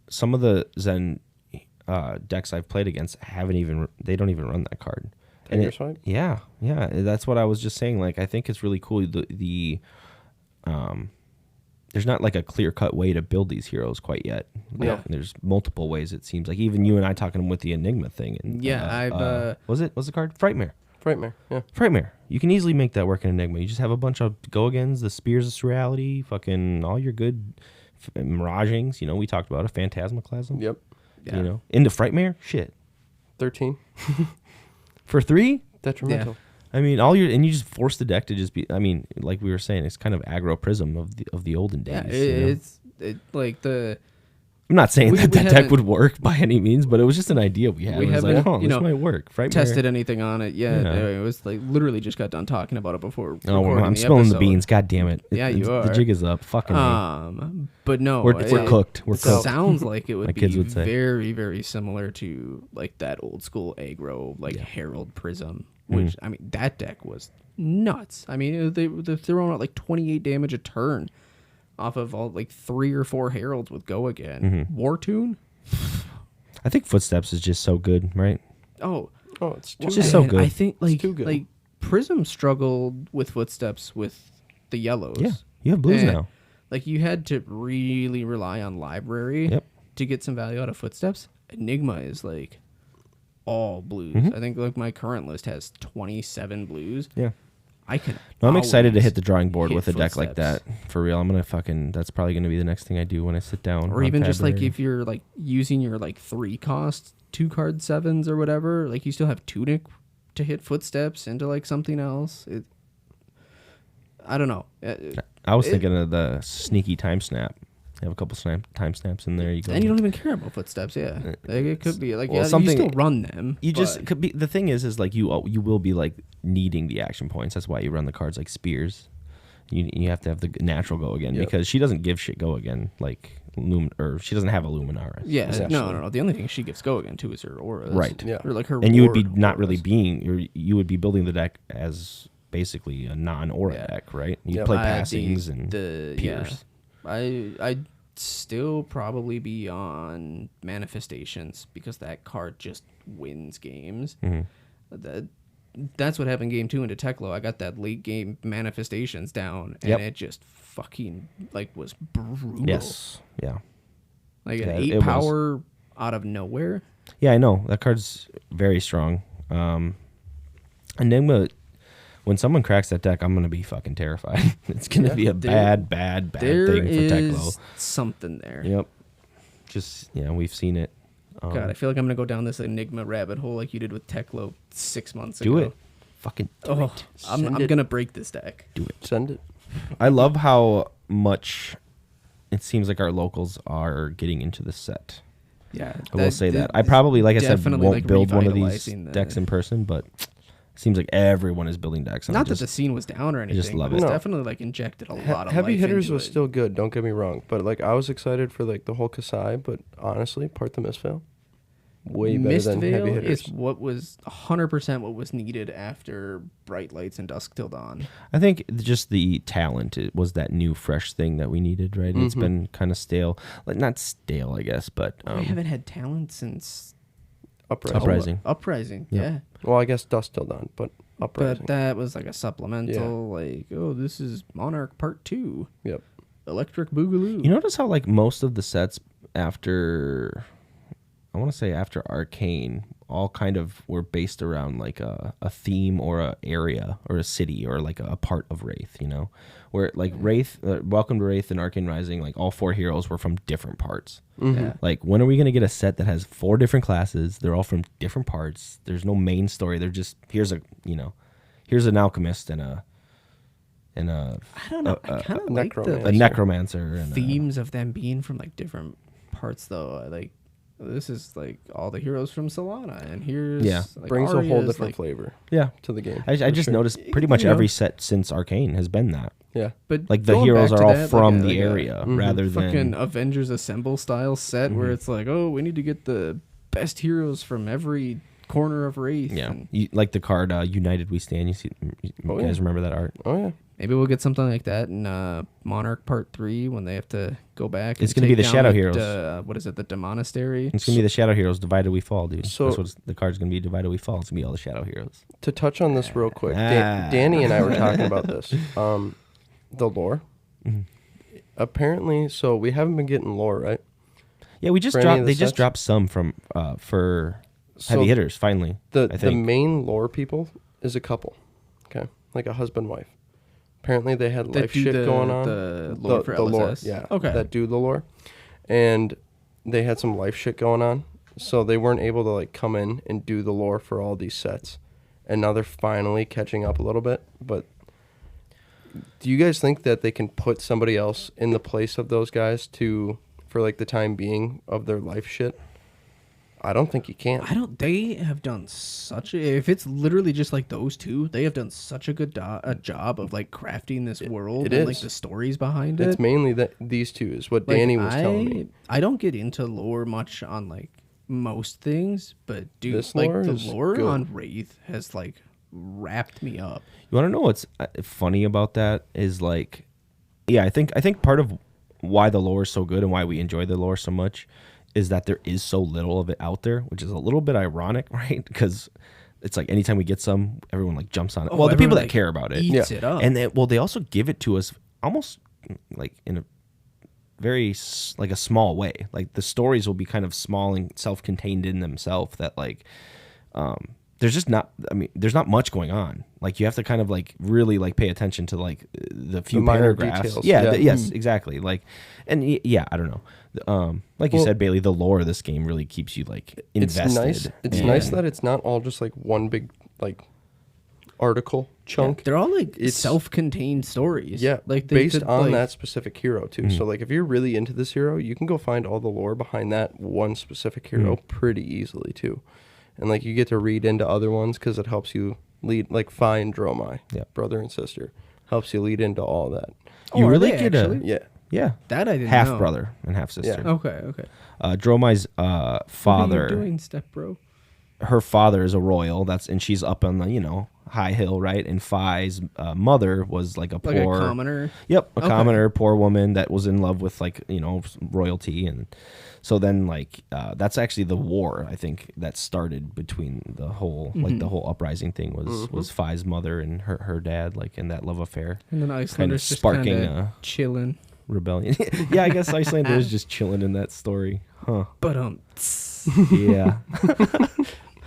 some of the Zen decks I've played against they don't even run that card. Tiger Swipe? Yeah. That's what I was just saying. Like I think it's really cool there's not like a clear-cut way to build these heroes quite yet. There's multiple ways, it seems. Like even you and I talking with the Enigma thing. And, what's the card? Frightmare. Yeah. Frightmare. You can easily make that work in Enigma. You just have a bunch of go-agains, the Spears of Surreality, fucking all your good Miragings. You know, we talked about a Phantasmaclasm. Yep. Yeah. You know, into Frightmare? Shit. 13. For 3? Detrimental. Yeah. I mean, you just force the deck to just be. I mean, like we were saying, it's kind of aggro Prism of the olden days. Yeah, like the I'm not saying We- that we that deck haven't- would work by any means, but it was just an idea we had. We It was like, haven't, oh, you this know, might work. Frightmare. tested anything on it yet. Yeah. It was like literally just got done talking about it before. Oh, recording I'm the spilling the episode. beans. God damn it. Yeah, you The are. jig is up. Fucking A. But no, We're cooked. We're It cooked. sounds like it would My be kids would say. very, very similar to like that old school aggro, like Herald Prism, which I mean that deck was nuts. I mean they're throwing out like 28 damage a turn off of all like 3 or 4 Heralds with Go Again. War Tune. I think Footsteps is just so good, right? Oh, it's too It's just so and good. I think too good. like Prism struggled with Footsteps with the yellows. Yeah. You have blues And, now. Like you had to really rely on library Yep. to get some value out of Footsteps. Enigma is like all blues. I think like my current list has 27 blues. Yeah. I can. No, I'm excited to always hit the drawing board hit with a deck like that. Footsteps. For real. I'm going to that's probably going to be the next thing I do when I sit down. Or on even just like February. if you're like using your like 3 cost 2 card 7s or whatever, like you still have Tunic to hit Footsteps into like something else. I don't know. I was thinking of the sneaky time snap. You have a couple time snaps in there. You go. And you don't even care about Footsteps, yeah. Like it could be like Well, yeah, something- you still run them. You just but- could be. The thing is like you will be like needing the action points. That's why you run the cards like Spears. You have to have the natural Go Again because she doesn't give shit Go Again like or she doesn't have a Luminaris. Yeah, Essentially. no. The only thing she gets Go Again to is her auras. Right. Yeah. Or like her And you would be ward not really auras. being you would be building the deck as basically a non-aura Yeah. deck, right? You Yep. play The- passings and the Piers. I'd still probably be on Manifestations because that card just wins games. That's what happened game 2 into Teklo. I got that late game Manifestations down and Yep. it just fucking like was brutal. Yes. Yeah. Like Yeah, an it 8 was. power out of nowhere. Yeah, I know. That card's very strong. Enigma, when someone cracks that deck, I'm going to be fucking terrified. It's going to be a bad There thing for is Teklo. something there. Yep. Just, we've seen it. God, I feel like I'm gonna go down this Enigma rabbit hole like you did with Teklo 6 months do ago. it. Fucking do Oh, it. I'm Send it. gonna break this deck. Do it. Send it. I love how much it seems like our locals are getting into the set. Yeah, I will say that. I probably, like I said, definitely, won't like, build one of these revitalizing the- decks in person, but it seems like everyone is building decks. and Not I that just- the scene was down or anything. just love but it's it. No. definitely like injected a lot of Heavy life Hitters into was it. still good. Don't get me wrong, but like I was excited for like the whole Kasai, but honestly, part the Mistveil, way better than Heavy Mistveil Hitters. is what was 100% what was needed after Bright Lights and Dusk Till Dawn. I think just the talent was that new, fresh thing that we needed, right? It's been kind of stale. Like, not stale, I guess, but We haven't had talent since Uprising. Uprising. Uprising. Yeah. Well, I guess Dust Till Dawn, but Uprising. But that was like a supplemental, like, oh, this is Monarch Part 2. Yep. Electric Boogaloo. You notice how, like, most of the sets after, I want to say after Arcane, all kind of were based around, like, a theme or a area or a city or, like, a part of Wraith, you know? Where, like, Wraith, Welcome to Wraith and Arcane Rising, like, all 4 heroes were from different parts. Yeah. Like, when are we going to get a set that has 4 different classes? They're all from different parts. There's no main story. They're just, here's an alchemist and a I don't know. I kind of like necromancer. a the necromancer and themes of them being from like different parts, though. Like, this is like all the heroes from Solana, and here's like, Brings a whole Arya's, different like, flavor yeah. to the game. I for just sure. noticed pretty much You know. every set since Arcane has been that. Yeah. But Like, the going heroes back are to all that, from like the a area rather fucking than... Avengers Assemble style set where it's like, oh, we need to get the best heroes from every corner of Wraith. Yeah. And Like the card United We Stand. You Oh, guys yeah. remember that art? Oh yeah. maybe we'll get something like that in Monarch Part 3 when they have to go back. It's going gonna to be the Shadow Heroes. What is it? The Demonastery. It's going to be the Shadow Heroes, Divided We Fall, dude. So- That's what the card's going to be, Divided We Fall. It's going to be all the Shadow Heroes. To touch on this real quick, Ah. Danny and I were talking about this. The lore. Apparently, so we haven't been getting lore, right? Yeah, we just For any of dropped. the They just sets? dropped some from for So heavy hitters. Finally, I The think. main lore people is a couple, okay, like a husband wife. Apparently, they had That life do shit the- going on. the lore for lore, LSS? yeah. Okay. That do the lore, and they had some life shit going on, so they weren't able to like come in and do the lore for all these sets, and now they're finally catching up a little bit. But do you guys think that they can put somebody else in the place of those guys to for like the time being of their life shit, I don't think you can. They have done such a. If it's literally just like those two, they have done such a good job of like crafting this world it and is. like the stories behind it. It's mainly that these two is what Like, Danny was telling me. I don't get into lore much on like most things, but dude, This like lore the is lore good. on Wraith has like wrapped me up. You want to know what's funny about that is like, yeah, I think part of why the lore is so good and why we enjoy the lore so much is that there is so little of it out there, which is a little bit ironic, right? Because it's like anytime we get some, everyone like jumps on it. Oh, Well, the people everyone, that like, care about it, eats it up. and they also give it to us almost like in a very like a small way. Like the stories will be kind of small and self-contained in themselves. That like, there's just not. I mean, there's not much going on. Like you have to kind of like really like pay attention to like the few minor paragraphs. details. Yeah. Yeah. Yes. Exactly. Like, and yeah, I don't know. Like you said, Bailey, the lore of this game really keeps you like invested. It's and- nice that it's not all just like one big like article chunk. They're all like It's- self-contained stories. Yeah, like they based could, on like, that specific hero too. So like if you're really into this hero, you can go find all the lore behind that one specific hero pretty easily too. And like you get to read into other ones because it helps you lead, like find Dromai, brother and sister, helps you lead into all that. You Oh, are really they get actually? Yeah, yeah, That I didn't half know. brother and half sister. Yeah. Okay. Dromai's father. What are you doing, step bro? Her father is a royal. And she's up on the high hill, right? And Phi's mother was like a Like poor a commoner. Yep, a Okay. commoner, poor woman that was in love with like royalty, and so then like that's actually the war I think that started between the whole like the whole uprising thing was Phi's mother and her dad like in that love affair And then Icelander's just sparking, kinda chilling. rebellion. Yeah, I guess Icelander is just chilling in that story, huh? But Yeah,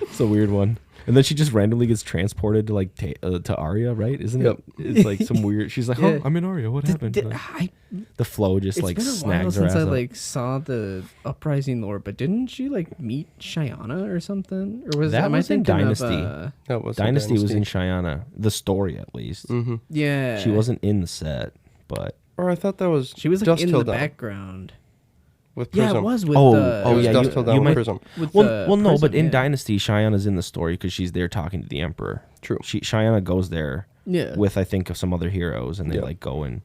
it's a weird one. And then she just randomly gets transported to like to Arya, right? Isn't Yep. it? It's like some weird. She's like, "Oh, Yeah. I'm in Arya. What happened?" The flow just It's like been a while snags her since ass I up. like saw the uprising lore, but didn't she like meet Shyana or something? Or was That am I was in thinking Dynasty. Of, that was Dynasty was in Cheyenne, the story at least. Mm-hmm. yeah, She wasn't in the set, but Or I thought that was She was like Dust in Till the Dawn background. with Prism. Yeah, it was with Oh, the. It was yeah, Dust you- Till you Dawn might- with Prism. with well, the no, but prison, in yeah. Dynasty, Cheyenne's in the story because she's there talking to the Emperor. True. Cheyenne goes there Yeah. with I think of some other heroes, and they Yep. like go and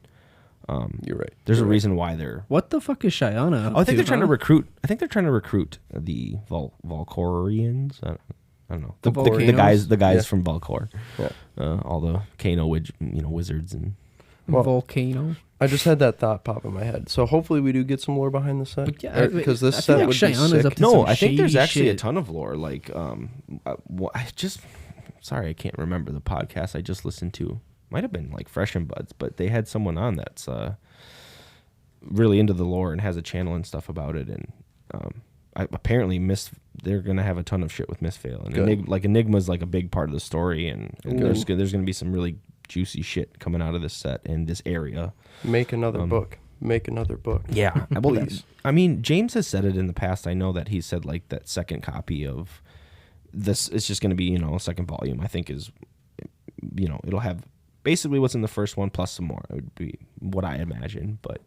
You're right. there's a You're right. reason why they're. What the fuck is Shyana? Up Oh, I think they're trying to huh? recruit. I think they're trying to recruit the Valkorians. I don't know. The The volcanoes? guys Yeah. from Valkor. Yeah. All the Kano wizards and. Well, volcano. I just had that thought pop in my head. So hopefully we do get some lore behind the set. But yeah, Because this I feel set like would be Cheyenne is sick. up to No, some I think there's shady actually a shit. ton of lore. Like, I just sorry, I can't remember the podcast I just listened to. Might have been like Fresh and Buds, but they had someone on that's really into the lore and has a channel and stuff about it. And apparently, they're gonna have a ton of shit with Mistveil, and Good. Enigma's like a big part of the story, and Good. there's gonna be some really juicy shit coming out of this set in this area. Make another book. Make another book. Yeah, Please. I mean, James has said it in the past. I know that he said like that second copy of this. It's just going to be a second volume. I think is it'll have basically what's in the first one plus some more. It would be what I imagine, but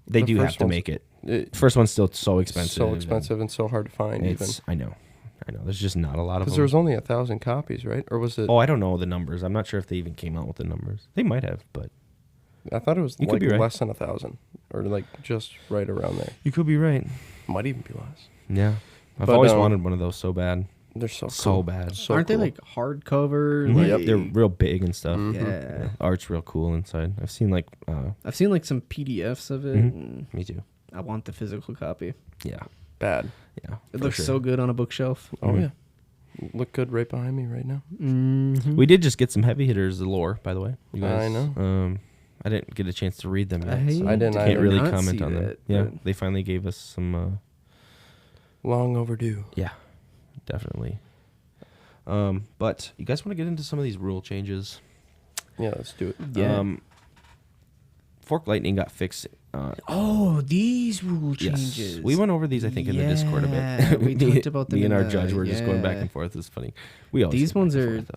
they The do have first to one's- make it. It- First one's still so expensive. So expensive and so hard to find. Even I know. There's just not a lot of because them. there was only 1,000 copies, right? Or was it? Oh, I don't know the numbers. I'm not sure if they even came out with the numbers. They might have, but I thought it was You could like be right. less than 1,000, or like just right around there. you could be right. Might even be less. Yeah, I've But, always wanted one of those so bad. They're so So cool. bad. So Aren't cool. they like hardcover? Mhm. Like, Yep. They're real big and stuff. Mhm. Yeah. Art's real cool inside. I've seen like, I've seen like some PDFs of it. Mhm. And me too. I want the physical copy. Yeah, bad? yeah. It for looks sure. so good on a bookshelf. Oh Mhm. yeah, look good right behind me right now. Mm-hmm. We did just get some heavy hitters, the lore, by the way. You guys, I know. I didn't get a chance to read them yet. I so I didn't can't either. really Not comment see on them. that, Yeah, but- they finally gave us some. Long overdue. Yeah, definitely. But you guys want to get into some of these rule changes? Yeah, let's do it. Yeah. Fork Lightning got fixed. Oh, these rule Yes. changes. We went over these, I think, in the Discord a Yeah, bit. we talked about them Me and in our the- judge were just going back yeah. and forth. It's funny. We always These go back ones and are forth,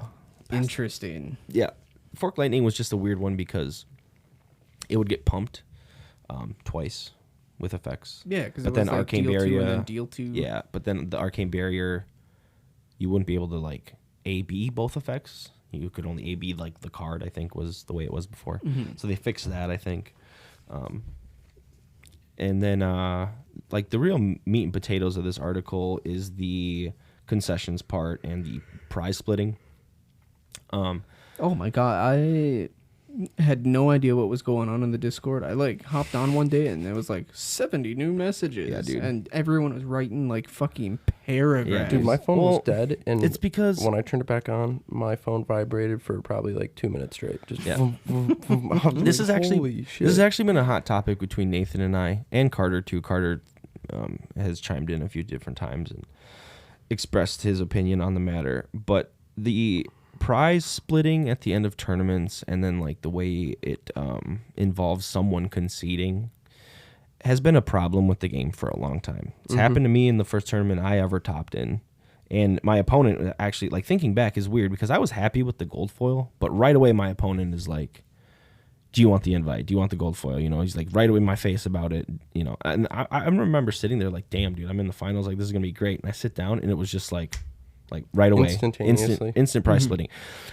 though. interesting. Yeah, Fork Lightning was just a weird one because it would get pumped twice with effects. Yeah, because But then like Arcane deal 2 Barrier, and then deal 2. yeah. But then the Arcane Barrier, you wouldn't be able to like A/B both effects. You could only A/B like the card. I think was the way it was before. So they fixed that. I think. And then like the real meat and potatoes of this article is the concessions part and the prize splitting. Oh my god, I had no idea what was going on in the Discord. I like hopped on one day and there was like 70 new messages. Yeah, dude. And everyone was writing like fucking paragraphs. Yeah, Dude, my phone was Well, dead, and it's because when I turned it back on, my phone vibrated for probably like 2 minutes straight. Just Yeah. vroom, vroom, vroom. I was this like, is actually holy shit. this has actually been a hot topic between Nathan and I, and Carter too. Carter has chimed in a few different times and expressed his opinion on the matter. But the prize splitting at the end of tournaments, and then like the way it involves someone conceding, has been a problem with the game for a long time. It's happened to me in the first tournament I ever topped in. And my opponent actually, like, thinking back is weird because I was happy with the gold foil, but right away my opponent is like, do you want the invite? Do you want the gold foil? You know, he's like right away in my face about it, you know. And I remember sitting there like, damn, dude, I'm in the finals. Like, this is going to be great. And I sit down and it was just like right away. Instantaneously. Instant prize splitting.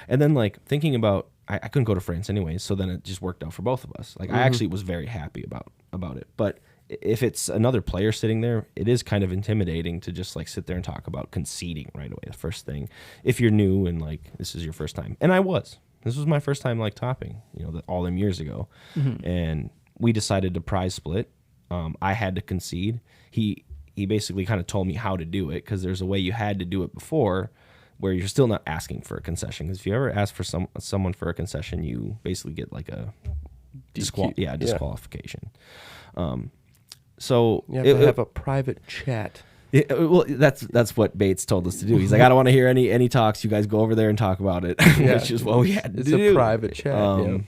And then like thinking about, I couldn't go to France anyways, so then it just worked out for both of us. Like I actually was very happy about it. But if it's another player sitting there, it is kind of intimidating to just like sit there and talk about conceding right away, the first thing, if you're new and like this is your first time. And this was my first time like topping, you know, all them years ago. And we decided to prize split. I had to concede. He basically kind of told me how to do it, because there's a way you had to do it before where you're still not asking for a concession. Because if you ever ask for someone for a concession, you basically get like a disqualification. So You have to have a private chat. well, that's what Bates told us to do. He's like, I don't want to hear any talks. You guys go over there and talk about it. Yeah. Which is what we had to It's do. a private chat.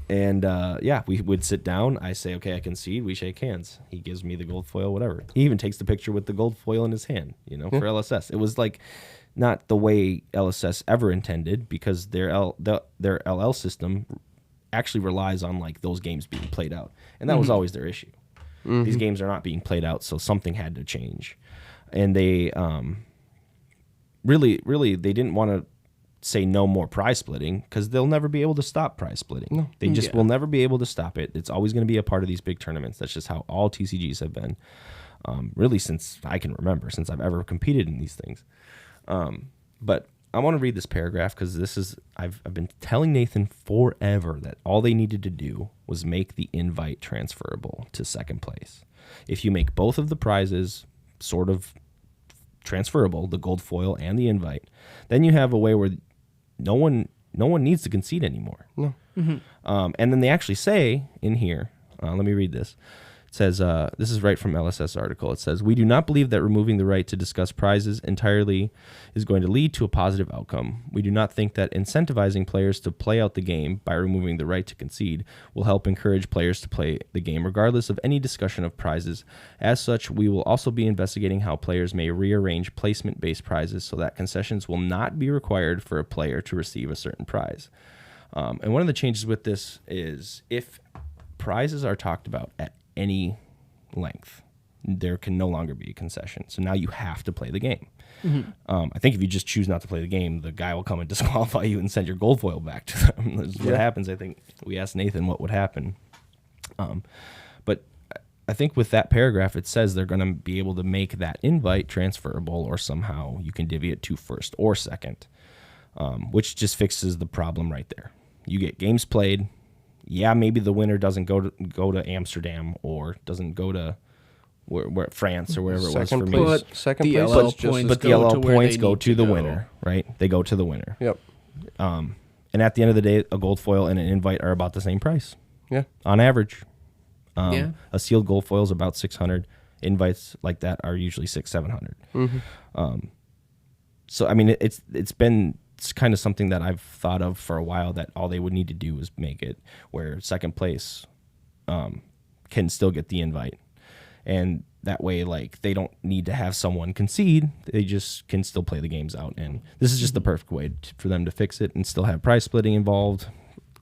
And we would sit down. I say, okay, I concede. We shake hands. He gives me the gold foil, whatever. He even takes the picture with the gold foil in his hand, you know, for LSS. It was like not the way LSS ever intended, because their LL system actually relies on like those games being played out. And that was always their issue. These games are not being played out, so something had to change. And they really, they didn't want to say no more prize splitting, because they'll never be able to stop prize splitting. No. They just will never be able to stop it. It's always going to be a part of these big tournaments. That's just how all TCGs have been, really since I can remember, since I've ever competed in these things. But I want to read this paragraph because I've been telling Nathan forever that all they needed to do was make the invite transferable to second place. If you make both of the prizes sort of transferable, the gold foil and the invite, then you have a way where no one needs to concede anymore. No. And then they actually say in here, let me read this. It says, this is right from LSS article. It says, we do not believe that removing the right to discuss prizes entirely is going to lead to a positive outcome. We do not think that incentivizing players to play out the game by removing the right to concede will help encourage players to play the game regardless of any discussion of prizes. As such, we will also be investigating how players may rearrange placement-based prizes so that concessions will not be required for a player to receive a certain prize. And one of the changes with this is if prizes are talked about at any length, there can no longer be a concession. So now you have to play the game. I think if you just choose not to play the game, the guy will come and disqualify you and send your gold foil back to them. That's what happens. I think we asked Nathan what would happen. But I think with that paragraph, it says they're going to be able to make that invite transferable, or somehow you can divvy it to first or second, which just fixes the problem right there. You get games played. Yeah, maybe the winner doesn't go to Amsterdam, or doesn't go to where France or wherever it was for me. Second the place, LL was just points But the go LL to where points they go need to to the go. winner, right? They go to the winner. Yep. And at the end of the day, a gold foil and an invite are about the same price. Yeah. On average. Yeah. A sealed gold foil is about 600. Invites like that are usually 600-700. So I mean, it's been kind of something that I've thought of for a while, that all they would need to do is make it where second place can still get the invite, and that way, like, they don't need to have someone concede. They just can still play the games out, and this is just the perfect way for them to fix it and still have prize splitting involved.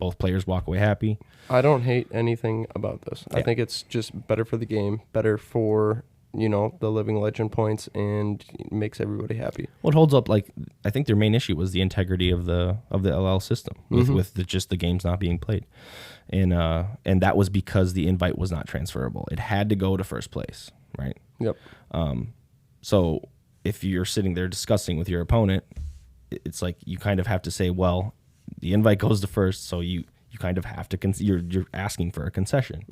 both players walk away happy. I don't hate anything about this. I Yeah. think it's just better for the game, better for, the living legend points, and makes everybody happy. Well, it holds up. Like, I think their main issue was the integrity of the LL system with just the games not being played, and that was because the invite was not transferable. It had to go to first place, right? Yep. So if you're sitting there discussing with your opponent, it's like you kind of have to say, well, the invite goes to first, so you kind of have to you're asking for a concession,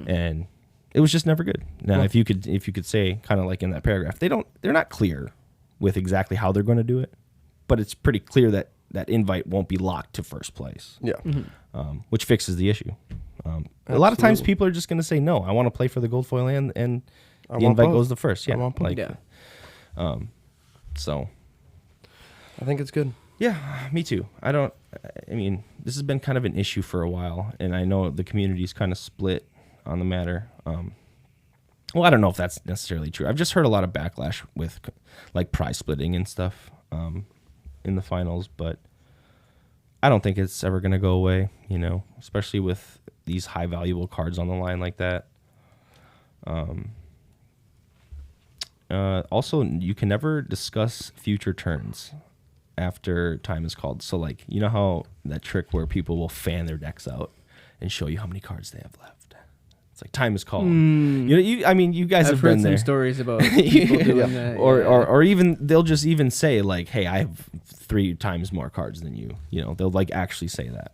and it was just never good. Now, if you could say, kind of like in that paragraph, they're not clear with exactly how they're going to do it, but it's pretty clear that invite won't be locked to first place. Yeah. Which fixes the issue. A lot of times people are just going to say, no, I want to play for the gold foil and the invite goes to first. Yeah. I want both. So I think it's good. yeah, me too. I mean, this has been kind of an issue for a while, and I know the community's kind of split on the matter. Well, I don't know if that's necessarily true. I've just heard a lot of backlash with like prize splitting and stuff in the finals, but I don't think it's ever going to go away, especially with these high valuable cards on the line like that. Also, you can never discuss future turns after time is called. So, like, you know how that trick where people will fan their decks out and show you how many cards they have left? It's like time is called. You guys have heard been some there. stories about people doing that. Or even they'll just even say like, hey, I have 3 times more cards than you. They'll like actually say that.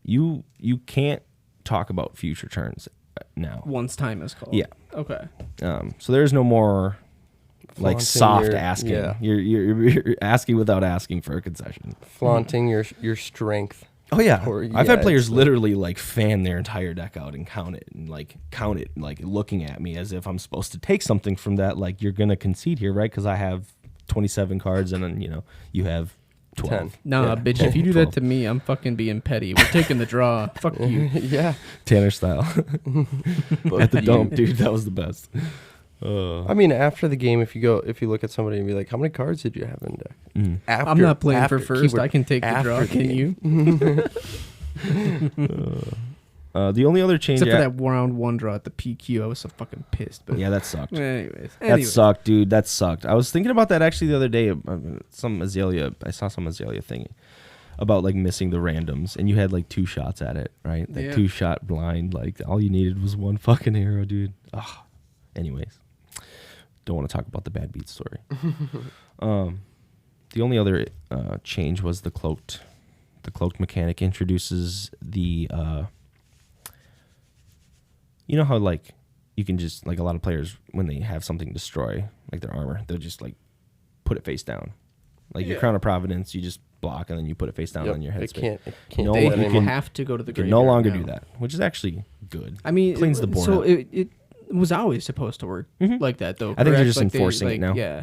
You can't talk about future turns now. Once time is called. Yeah. Okay. So there's no more like Flaunting soft asking. yeah. You're asking without asking for a concession. Flaunting your strength. Oh yeah, Or, I've had yeah, players it's literally like fan their entire deck out and count it, like looking at me as if I'm supposed to take something from that. Like, you're gonna concede here, right? Because I have 27 cards and then you have 12. 10. Nah, Yeah. bitch, if you do 12. that to me, I'm fucking being petty. We're taking the draw. Fuck you. Yeah. Tanner style at the dump, dude. That was the best. I mean, after the game, if you look at somebody and be like, how many cards did you have in deck? Mhm. After, I'm not playing for first. keyword, I can take the after draw. Can game. you? The only other change, Except for that round 1 draw at the PQ, I was so fucking pissed. But yeah, that sucked. anyways. That sucked, dude. That sucked. I was thinking about that actually the other day. I saw some Azalea thing about like missing the randoms, and you had like 2 shots at it, right? That Yeah. 2-shot blind. Like, all you needed was 1 fucking arrow, dude. Ugh. Anyways, don't want to talk about the bad beat story. The only other change was the cloaked. The cloaked mechanic introduces the. You know how like you can just, like, a lot of players when they have something destroy, like their armor, they'll just like put it face down. Like your Crown of Providence, you just block and then you put it face down on your head. It can't No, do They that you anymore. have to go to the You can graveyard no longer now. do that, which is actually good. I mean, Cleans the board So up. it was always supposed to work like that, though. I think they're correct? just Like, enforcing it now. Yeah.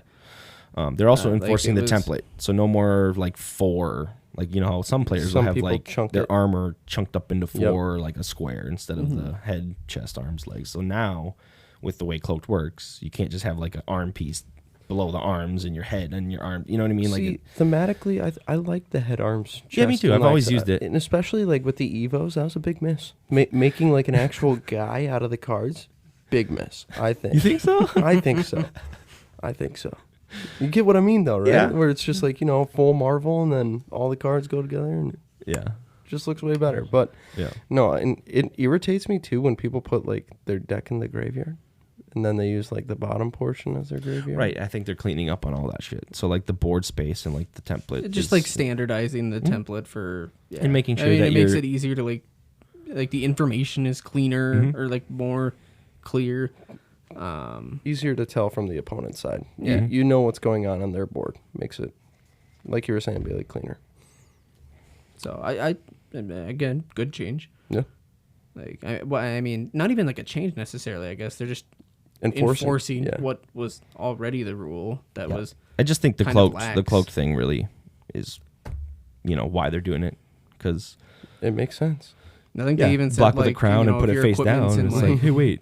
They're also like enforcing it the was- template, so no more like 4. Like, you know how some players Some will have people like chunk their it. armor chunked up into Yep. 4, like a square, instead of the head, chest, arms, legs. So now, with the way cloaked works, you can't just have like an arm piece below the arms and your head and your arm. You know what I mean? Like, See, thematically, I like the head arms. Yeah, me chest too. and I've always legs, used it. and especially like with the Evos, that was a big miss. Making like an actual guy out of the cards, big miss. I think. you think so? I think so. I think so. You get what I mean, though, right? Yeah. Where it's just like, full Marvel, and then all the cards go together, and it Yeah. just looks way better. But Yeah. no, and it irritates me too when people put like their deck in the graveyard, and then they use like the bottom portion as their graveyard. Right. I think they're cleaning up on all that shit. So like the board space and like the template, Just is- like standardizing the template for And making sure I mean, that it makes you're- it easier to like the information is cleaner Mhm. or like more clear. Easier to tell from the opponent's side. Yeah. You know what's going on their board. Makes it, like you were saying, Bailey, cleaner. So I again, good change. Yeah. Like I mean, not even like a change necessarily. I guess they're just enforcing yeah. what was already the rule that Yeah. was. I just think the kind of cloaked lax. thing really is, why they're doing it, because It makes sense. I think they even said block like with a crown and if put it your face down. equipment's And in, it's like, hey, wait,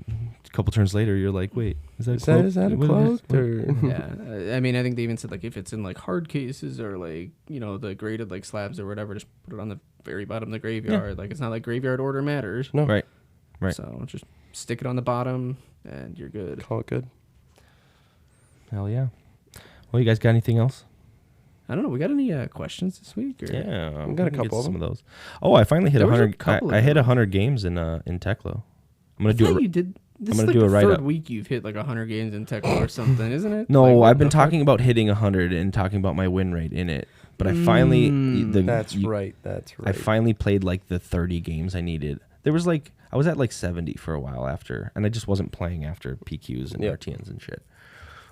couple turns later, you're like, wait, is that a cloaked? Or Yeah, I mean, I think they even said like if it's in like hard cases or like the graded like slabs or whatever, just put it on the very bottom of the graveyard. Like it's not like graveyard order matters. No. Right. So just stick it on the bottom and you're good. Call it good. Hell yeah. Well, you guys got anything else? I don't know. We got any questions this week? Or? Yeah, we got a couple of some them. of those. Oh, I finally hit There was a 100. couple of I hit them. 100 games in Teklo. I'm gonna I do thought it. you did. This I'm gonna is like do a the write-up. third week you've hit like 100 games in Teklo or something, isn't it? No, Like, what I've been the fuck? talking about hitting 100 and talking about my win rate in it. But I finally, That's right. I finally played like the 30 games I needed. There was like I was at like 70 for a while after, and I just wasn't playing after PQs and RTNs and shit.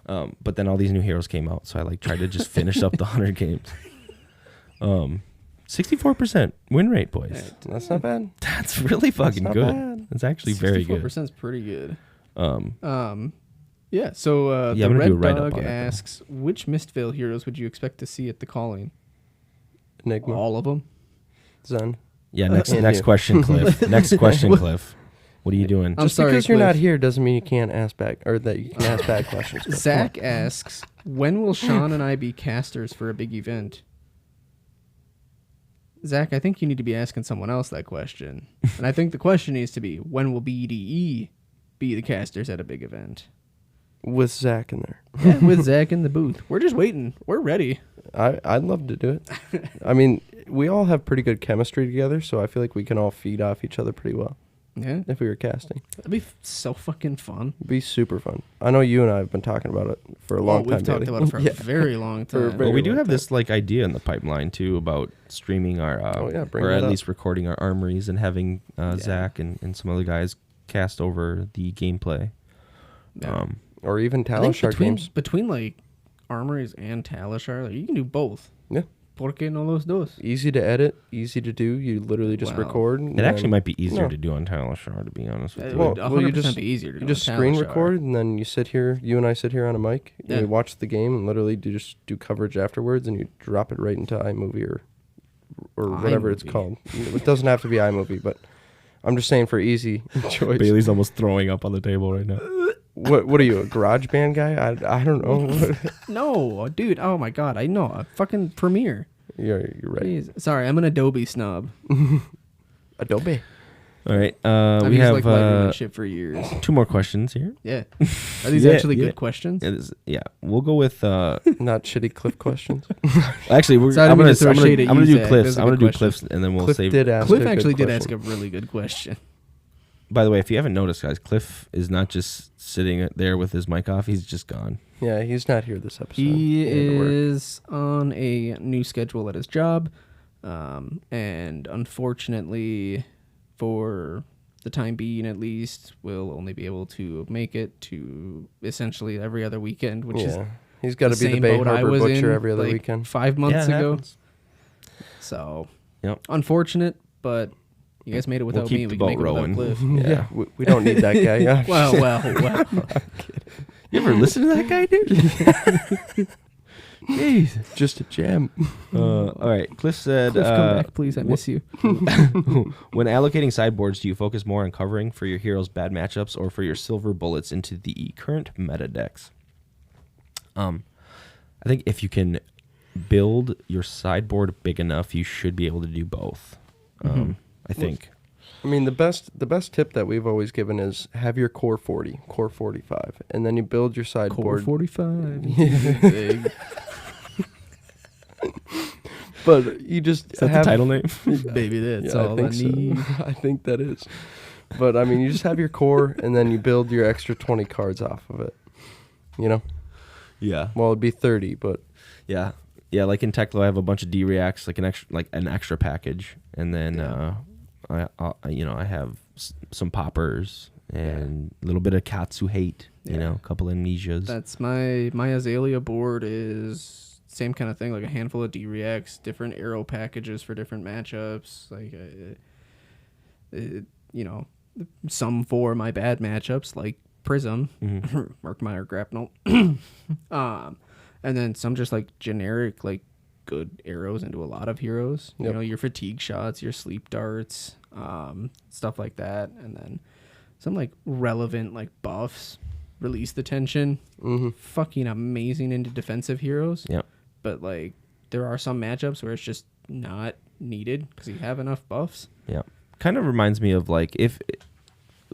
But then all these new heroes came out, so I like tried to just finish up the 100 games. 64% win rate, boys. That's not bad. That's really fucking not good. bad. It's actually very good. 64% is pretty good. Yeah, So I'm the gonna do Red a write-up Dog on it, though. asks, which Mistvale heroes would you expect to see at the calling? Enigma. All of them. Zen. Yeah, next and next you. question, Cliff. Next question, Cliff. What are you doing? I'm Just sorry, because you're not Cliff. here doesn't mean you can't ask back, or that you can ask bad questions. Cliff. Zach asks, when will Sean and I be casters for a big event? Zach, I think you need to be asking someone else that question. And I think the question needs to be, when will BDE be the casters at a big event? With Zach in there. Yeah, with Zach in the booth. We're just waiting. We're ready. I'd love to do it. I mean, we all have pretty good chemistry together, so I feel like we can all feed off each other pretty well Yeah. if we were casting. That'd be so fucking fun. It'd be super fun. I know you and I have been talking about it for a long time. We've talked Bailey. about it for a Yeah. very long For a time. very Well, we do long have time. this like idea in the pipeline too about streaming our, bring or that at up. least recording our armories and having Zach and some other guys cast over the gameplay. Yeah. Or even I think Talishar games. between like armories and Talishar, like, you can do both. Yeah. ¿Por qué no los dos? Easy to edit, easy to do. You literally just Wow. record. It actually might be easier to do on Talishar, to be honest with It you. would Well, 100% you just- be easier to do You just on screen Talishar. record, and then you and I sit here on a mic, and Yeah. we watch the game, and literally just do coverage afterwards, and you drop it right into iMovie or whatever it's iMovie. called. It doesn't have to be iMovie, but I'm just saying for easy choice. Bailey's almost throwing up on the table right now. What are you, a garage band guy? I don't know. No, dude. Oh my god, I know. A fucking Premiere. you're right. Jeez. Sorry, I'm an Adobe snob. Adobe. All right, I've we used have like Lightroom and shit for years. 2 more questions here. Yeah. Are these Yeah, actually yeah. good questions? Yeah, we'll go with. Not shitty Cliff questions. Actually, So I I'm didn't mean gonna to throw shade at you, do Zach. Cliffs. Those are I'm gonna good do Cliffs, and then we'll Cliff save. did ask Cliff a good actually did question. ask a really good question. By the way, if you haven't noticed, guys, Cliff is not just sitting there with his mic off. He's just gone. Yeah, he's not here this episode. He had to work. is on a new schedule at his job, and unfortunately, for the time being at least, will only be able to make it to essentially every other weekend, which is he's got to be the same Bay boat I Harbor was Butcher in every other like weekend. 5 months Yeah, it ago. happens. So, Yep. unfortunate, but you guys made it without keep me. the We can make it boat without rowing. Cliff. Yeah, we don't need that guy. Yeah. well. You ever listen to that guy, dude? Jeez. Just a gem. All right. Cliff said, Cliff, come back, please. I miss you. when allocating sideboards, do you focus more on covering for your heroes' bad matchups or for your silver bullets into the current meta decks? I think if you can build your sideboard big enough, you should be able to do both. I think. I mean, the best tip that we've always given is have your core 40, core 45, and then you build your Core sideboard. 45. But you just Is that have the title name? Baby, that's Yeah, all I need. So. I think that is. But I mean, you just have your core, and then you build your extra 20 cards off of it. You know? Yeah. Well, it'd be 30, but Yeah. Yeah, like in Teklo, I have a bunch of D-reacts, like an extra package, and then I have some poppers and a little bit of Katsu hate, a couple amnesias. That's my Azalea board is same kind of thing, like a handful of D-reacts, different arrow packages for different matchups, like some for my bad matchups, like Prism, Murkmire Grapnel, and then some just like generic, like good arrows into a lot of heroes. Yep. Your fatigue shots, your sleep darts, stuff like that, and then some like relevant like buffs, release the tension, fucking amazing into defensive heroes. Yep. But like there are some matchups where it's just not needed because you have enough buffs. Yeah. Kind of reminds me of like if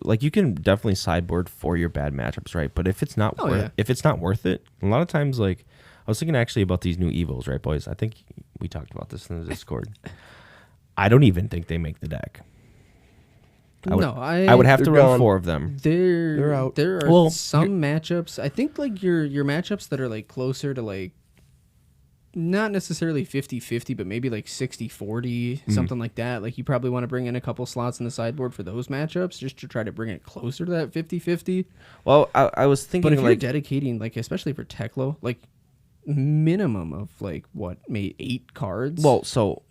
like you can definitely sideboard for your bad matchups, right? But if it's not if it's not worth it, a lot of times like I was thinking actually about these new Evos, right, boys? I think we talked about this in the Discord. I don't even think they make the deck. I would have to run 4 of them. They're out. There are some matchups. I think like your matchups that are like closer to like not necessarily 50-50, but maybe like 60-40, something like that. Like you probably want to bring in a couple slots in the sideboard for those matchups just to try to bring it closer to that 50-50. Well, I was thinking, but if like, you're dedicating, like especially for Teklo, like minimum of like what, maybe 8 cards. Well, so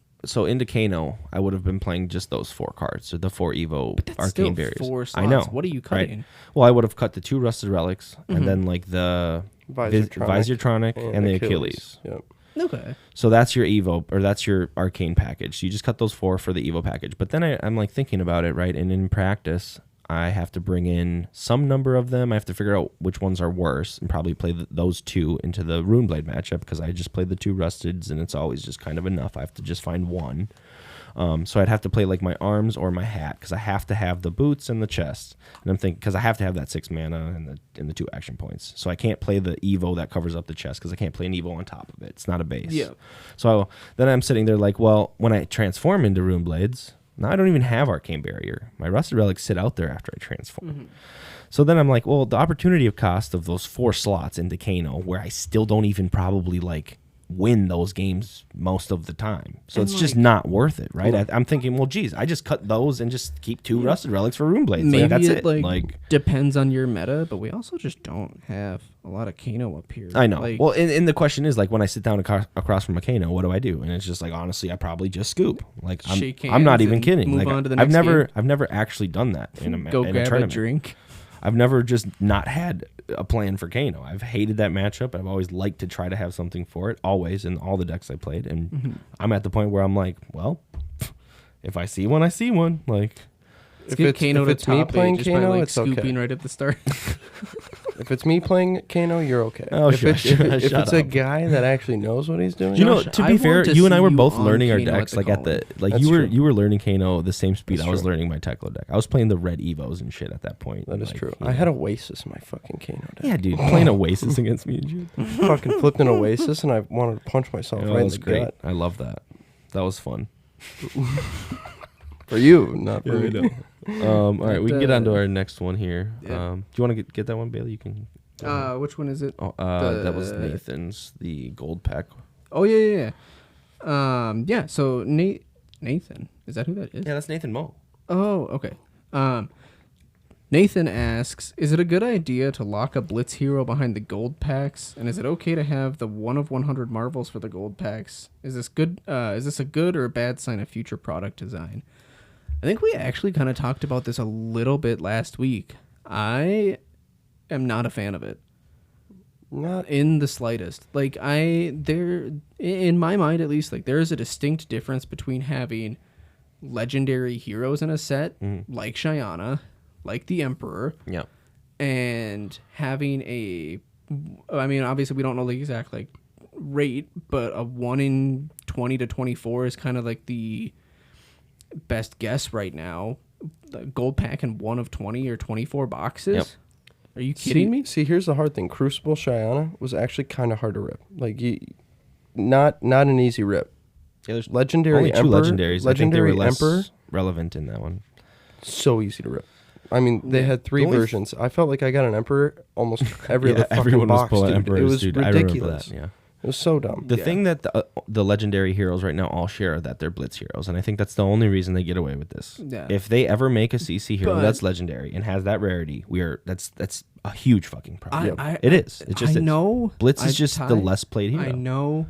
into Kano, I would have been playing just those 4 cards, or the 4 Evo Arcane Barriers. 4 slots. I know. What are you cutting? Right? Well, I would have cut the 2 Rusted Relics, and then like the Visortronic and the Achilles. Yep. Okay. So that's your Evo, or that's your Arcane package. So you just cut those 4 for the Evo package. But then I'm like thinking about it, right? And in practice, I have to bring in some number of them. I have to figure out which ones are worse and probably play those 2 into the Runeblade matchup because I just played the 2 Rusteds and it's always just kind of enough. I have to just find one. So I'd have to play like my arms or my hat because I have to have the boots and the chest. And I'm thinking because I have to have that 6 mana and the 2 action points. So I can't play the Evo that covers up the chest because I can't play an Evo on top of it. It's not a base. Yeah. So then I'm sitting there like, well, when I transform into Runeblades, now I don't even have Arcane Barrier. My Rusted Relics sit out there after I transform. So then I'm like, well, the opportunity of cost of those 4 slots into Kano, where I still don't even probably like win those games most of the time. So it's just not worth it, right? I'm thinking, well, geez, I just cut those and just keep 2 Rusted Relics for Runeblades. Maybe like, that's it like depends on your meta, but we also just don't have a lot of Kano up here. I know. Like, Well, and the question is, like, when I sit down across from a Kano, what do I do? And it's just like, honestly, I probably just scoop. Like, I'm not even kidding. Move like, on to the next I've never actually done that in a go in grab a tournament. a drink. I've never just not had a plan for Kano. I've hated that matchup. I've always liked to try to have something for it, always, in all the decks I played. And I'm at the point where I'm like, well, if I see one, I see one. Like, if it's Kano to top me playing just Kano, by, like, it's scooping okay. right at the start. If it's me playing Kano, you're okay. Oh, if shut it's a up. guy that actually knows what he's doing, you know, Josh, to I be want fair, to you and I see were you both on learning our Kano at decks. the Like at the Colin. like That's you were true. you were learning Kano the same speed That's I was true. learning my Teklo deck. I was playing the red Evos and shit at that point. that is Like, true. you I know. had Oasis in my fucking Kano deck. Yeah, dude, playing Oasis against me and shit. Fucking flipped an Oasis, and I wanted to punch myself Yeah, right that in was the great. gut. I love that. That was fun. For you, not for Yeah, me. All right, we can get on to our next one here. Yeah. Do you want to get that one, Bailey? You can. Which one is it? Oh, that was Nathan's, the gold pack. Oh yeah. Yeah. So Nathan, is that who that is? Yeah, that's Nathan Moe. Oh, okay. Nathan asks, is it a good idea to lock a Blitz hero behind the gold packs? And is it okay to have the 1 of 100 marvels for the gold packs? Is this good? Is this a good or a bad sign of future product design? I think we actually kind of talked about this a little bit last week. I am not a fan of it. Not in the slightest. Like in my mind at least, like there is a distinct difference between having legendary heroes in a set, like Shyana, like the Emperor, Yeah. and having I mean, obviously we don't know the exact like rate, but a 1 in 20 to 24 is kind of like the best guess right now. The gold pack in 1 of 20 or 24 boxes. Yep. Are you kidding me? See, here's the hard thing. Crucible Shyana was actually kind of hard to rip. Like, not an easy rip. Yeah, there's Legendary only 2 Emperor, legendaries. Legendary I think they were less Emperor, relevant in that one. so easy to rip. I mean, they had 3 The only versions. I felt like I got an Emperor almost every other fucking everyone was box, pulling dude. Emperors, It was dude. I remember ridiculous. that. Yeah. It was so dumb. The thing that the legendary heroes right now all share are that they're Blitz heroes, and I think that's the only reason they get away with this. Yeah. If they ever make a CC hero But- that's legendary and has that rarity, that's a huge fucking problem. It is. It just I is. know. Blitz is just the less played hero. I know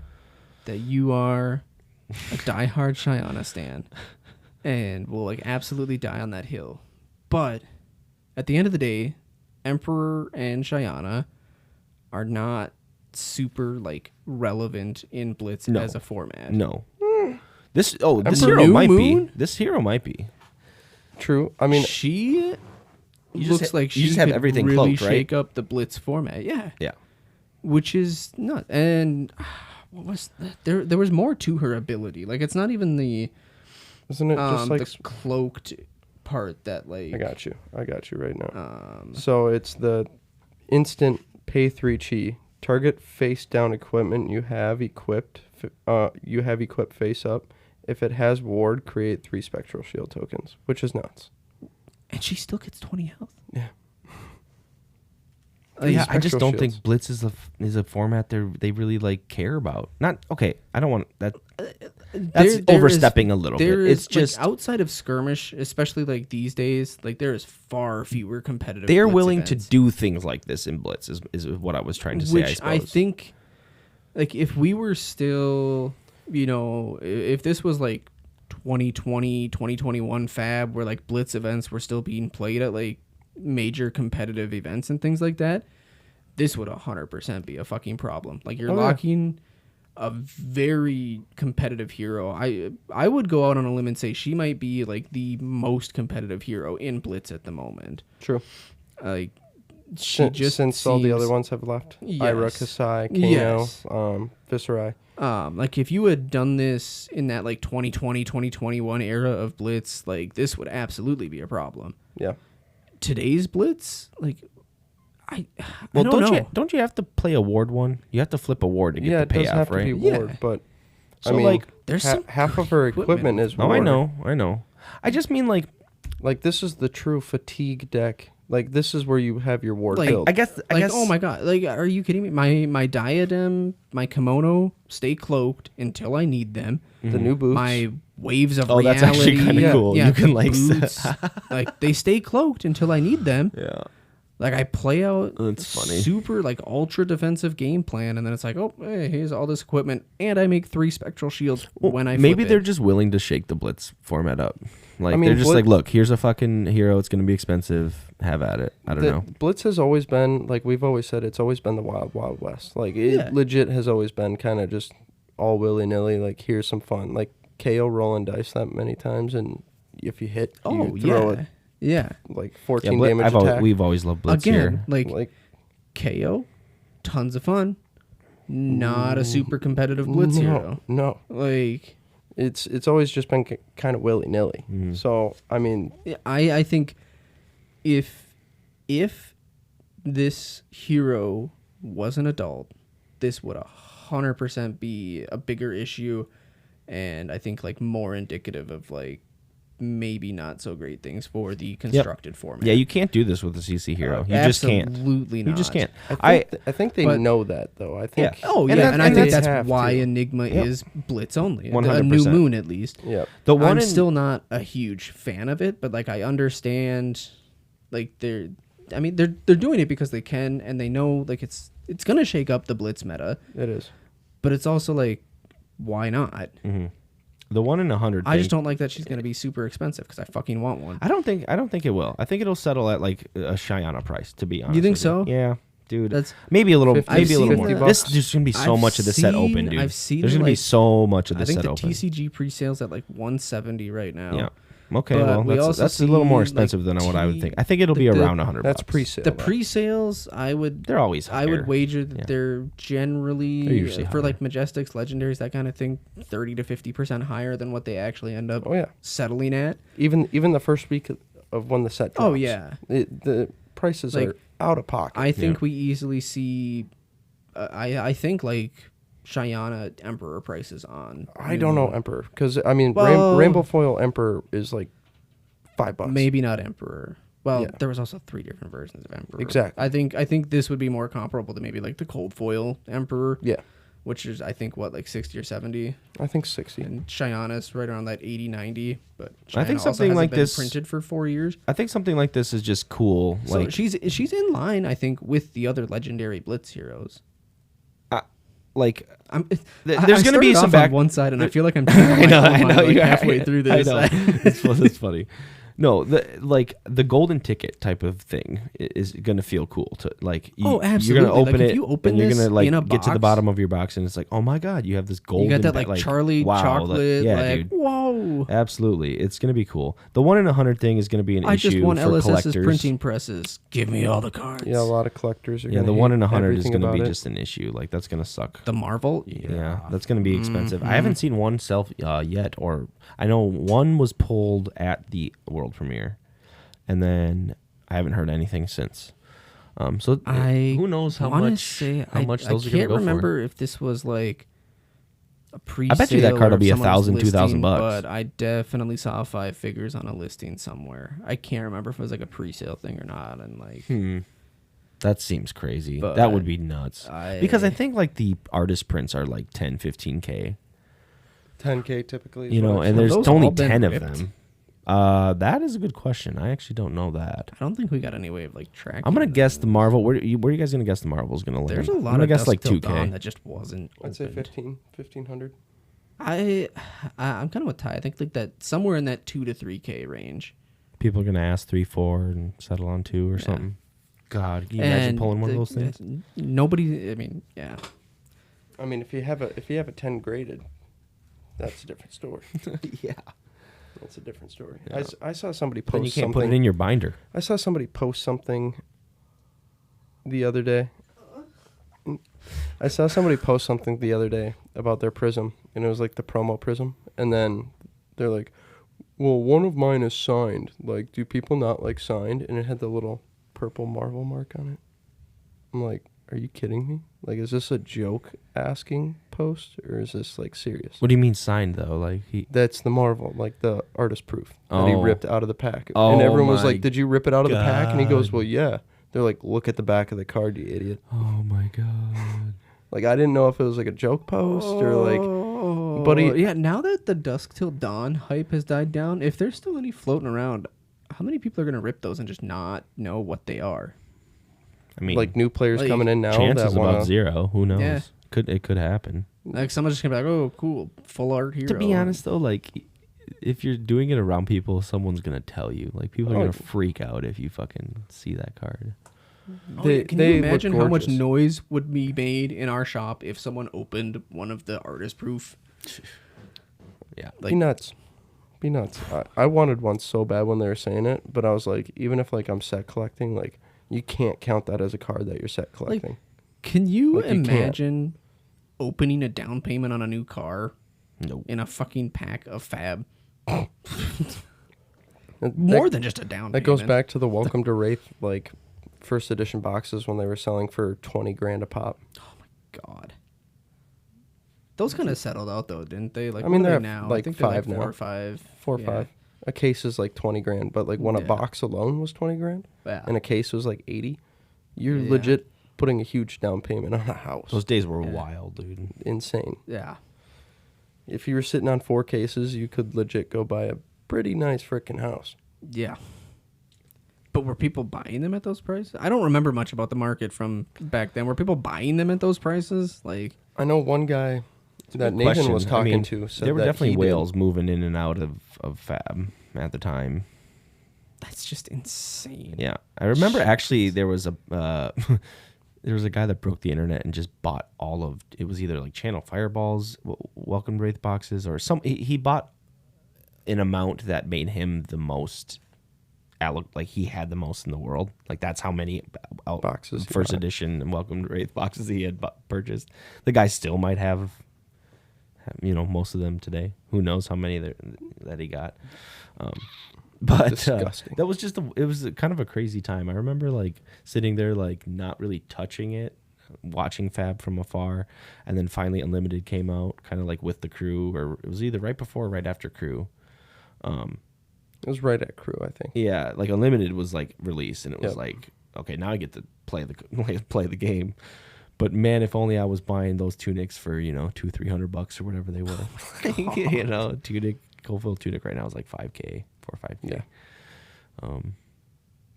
that you are a diehard Shyana stan and will like absolutely die on that hill. But at the end of the day, Emperor and Shyana are not super like relevant in Blitz No. as a format. No. This Emperor hero New might Moon? be. This hero might be. True. I mean, She looks like she just have could everything really cloaked, right? shake up the Blitz format. Yeah. Yeah. Which is not. And what was that? There was more to her ability. Like, it's not even the Isn't it just like the cloaked part that, like... I got you right now. So it's the instant pay 3 chi. Target face down equipment you have equipped face up. If it has ward, create 3 spectral shield tokens, which is nuts. And she still gets 20 health. Yeah. Yeah, I just Spectral don't shields. think Blitz is a format they really like care about. Not okay. I don't want that. That's There overstepping is- a little bit. there It's is, just like, outside of skirmish, especially like these days, like there is far fewer competitive. they're Blitz willing events, to do things like this in Blitz. Is what I was trying to say. which I suppose. think, like, if we were still, if this was like 2020, 2021 Fab, where like Blitz events were still being played at like major competitive events and things like that, this would 100% be a fucking problem. Like, you're locking a very competitive hero. I would go out on a limb and say she might be like the most competitive hero in Blitz at the moment. True. Like, she just since all the seems- other ones have left. Yes. Ira, Kasai, Kano, Yes. Viserai. Like, if you had done this in that like 2020, 2021 era of Blitz, like, this would absolutely be a problem. Yeah. Today's Blitz, like, I well, don't know. don't you have to play a ward one? You have to flip a ward to get Yeah, the it does payoff, have right? to be Yeah. ward, but So, I mean, like, there's some half of her equipment. equipment is Oh, ward. I know. I just mean like Like, this is the true fatigue deck. Like, this is where you have your ward Like, build. I guess. Oh my god! Like, are you kidding me? My diadem, my kimono stay cloaked until I need them. the new boots. My waves of Oh, reality. that's actually kinda cool. You can, the like, boots, like, they stay cloaked until I need them. Yeah. Like, I play out That's funny. super like ultra defensive game plan, and then it's like, oh, hey, here's all this equipment, and I make 3 spectral shields when I maybe flip they're it. just willing to shake the Blitz format up. Like, I mean, they're just Blitz- like, look, here's a fucking hero. It's going to be expensive. Have at it. I don't know. Blitz has always been, like we've always said, it's always been the wild, wild west. Like, it Yeah. legit has always been kind of just all willy-nilly, like, here's some fun. Like, KO rolling dice that many times, and if you hit, you throw it, yeah. like, 14 Yeah, damage attack. we've always loved Blitz Again, here. like KO, tons of fun. Not a super competitive Blitz hero. No. Like, It's always just been kind of willy-nilly. Mm-hmm. So, I mean, I think if this hero was an adult, this would 100% be a bigger issue, and I think like more indicative of like maybe not so great things for the constructed format. Yeah, you can't do this with a CC hero. You just can't. Absolutely not. You just can't. I think they but- know that, though. I think. Yeah. Oh, And yeah, that- and I and think that's that's have why to. Enigma Yep. is Blitz only. 100%. A new moon, at least. Yeah. The one I'm in- still not a huge fan of it, but like I understand, like they're doing it because they can, and they know like it's gonna shake up the Blitz meta, It is. but it's also like, why not? The 1 in 100. I thing- just don't like that she's gonna be super expensive because I fucking want one. I don't think it will. I think it'll settle at like a Shyana price. To be honest, You think with so? Yeah, dude. That's- maybe a little. 50 maybe a little more. $50 This there's gonna be so I've much of the set open, seen- dude. I've seen, There's gonna be like- so much of I the think set the open. TCG pre-sales at like 170 right now. Yeah. Okay. But Well, we also that's a little more see, expensive like, than what I would T- think. I think it'll be the- around 100. That's bucks. pre-sale. The though. pre-sales, I would They're always. I would higher. wager that Yeah. they're generally They're usually for higher. like Majestics, Legendaries, that kind of thing, 30 to 50% higher than what they actually end up Oh, yeah. settling at. Even the first week of when the set drops. Oh, yeah. The prices Like, are out of pocket. I think Yeah. we easily see. I think like Shyana Emperor prices on. I don't know Emperor, because, I mean, Well- Rainbow Foil Emperor is like $5. Maybe not Emperor. Well, Yeah. there was also 3 different versions of Emperor. Exactly. I think this would be more comparable to maybe like the Cold Foil Emperor. Yeah. Which is I think what, like 60 or 70. I think 60. And Shyana's right around that 80, 90. But I think Shyana also something hasn't like been this- printed for 4 years. I think something like this is just cool. So Like she's in line, I think, with the other legendary Blitz heroes. like There's there's gonna be some back on one side, and I feel like I'm. I know. like You're halfway right. through this. I know. It's funny. No, the golden ticket type of thing is gonna feel cool to like. Absolutely. You're gonna open if it, you open and you're this gonna like in a get to the box, bottom of your box, and it's like, oh my god, you have this golden. you got that like Charlie chocolate. yeah, like, dude. Whoa! Absolutely, it's gonna be cool. The 1 in 100 thing is gonna be an I issue just want for LSS's collectors. printing presses. Give me all the cards. Yeah, a lot of collectors are. Yeah, gonna the 1 in hate 100 is everything gonna be about it. just an issue. Like that's gonna suck. The Marvel. Yeah, that's gonna be expensive. I haven't seen one sell yet, or I know one was pulled at the world premiere, and then I haven't heard anything since. So who knows how much those are gonna go for? I can't remember if this was like a pre-sale. I bet you that card will or be someone's $1,000, $2,000 listing, bucks. But I definitely saw 5 figures on a listing somewhere. I can't remember if it was like a pre-sale thing or not. And like, That seems crazy. But That would be nuts. Because I think like the artist prints are like 10, 15K. 10K typically. You know, and Have there's those only all been 10 of ripped? them. That is a good question. I actually don't know that. I don't think we got any way of like tracking. I'm gonna them. guess the Marvel. Where are you guys gonna guess the Marvel's gonna land? There's a I'm lot gonna of guess Dusk like Till 2K. Dawn that just wasn't. I'd say opened. 1,500. I'm kind of with Ty. I think like that somewhere in that 2 to 3K range. People are gonna ask 3, 4 and settle on 2 or something. God, can you imagine And pulling one of those things? Nobody. I mean, yeah. I mean, if you have a 10 graded, that's a different story. Yeah. That's a different story. Yeah. I saw somebody Then you post can't something. put it in your binder. I saw somebody post something the other day. About their prism, and it was like the promo prism. And then they're like, well, one of mine is signed. Like, do people not like signed? And it had the little purple Marvel mark on it. I'm like, are you kidding me? Like, is this a joke asking post, or is this like serious? What do you mean signed though? Like That's the Marvel, like the artist proof that he Oh. ripped out of the pack. Oh And everyone was my like, did you rip it out of the pack? And he goes, God. well, yeah. They're like, look at the back of the card, you idiot. Oh my god. Like, I didn't know if it was like a joke post or like, but yeah. Now that the Dusk Till Dawn hype has died down, if there's still any floating around, how many people are gonna rip those and just not know what they are? I mean, like new players like, coming in now chances that wanna, about 0. Who knows? Yeah. It could happen. Like someone's just gonna be like, "Oh, cool, full art hero." To be honest though, like if you're doing it around people, someone's gonna tell you. Like people are Oh, gonna freak out if you fucking see that card. Can they you look imagine how much gorgeous. noise would be made in our shop if someone opened one of the artist proof? Yeah. Like, be nuts. Be nuts. I wanted one so bad when they were saying it, but I was like, even if like I'm set collecting, like you can't count that as a card that you're set collecting. can you Like, you can't. imagine opening a down payment on a new car Nope. in a fucking pack of fab? That- More than just a down That payment. goes back to the Welcome to Wraith like first edition boxes when they were selling for 20 grand a pop. God. Those kind of settled out though, didn't they? Like, I mean, what are they're they at, now. like, I think they're like 5 4 now. or 5. 4 or Yeah. 5. A case is like 20 grand, but like when a Yeah. box alone was 20 grand Yeah. and a case was like 80, you're Yeah. legit putting a huge down payment on a house. Those days were Yeah. wild, dude. Insane. Yeah. If you were sitting on 4 cases, you could legit go buy a pretty nice freaking house. Yeah. But were people buying them at those prices? I don't remember much about the market from back then. Were people buying them at those prices? Like, I know one guy that Nathan Question. was I talking mean, to said there were that definitely he did. whales moving in and out of fab at the time. that's just insane. Yeah, I remember actually there was a there was a guy that broke the internet and just bought all of it was either like Channel Fireballs, Welcome to Wraith boxes, or some. He bought an amount that made him the most. Like he had the most in the world. Like that's how many Boxes he first bought. edition and Welcome to Wraith boxes he had purchased. The guy still might have, most of them today. Who knows how many that he got. But Disgusting. that was it was kind of a crazy time. I remember like sitting there like not really touching it, watching Fab from afar, and then finally Unlimited came out, kind of like with the crew, or it was either right before or right after crew. It was right at Crew, I think. Yeah, like Unlimited was like released, and it was Yep. like, okay, now I get to play the game. But man, if only I was buying those tunics for $200-$300 or whatever they were. Tunic, Coalfield tunic right now is like $5K, $4 or $5K. Yeah.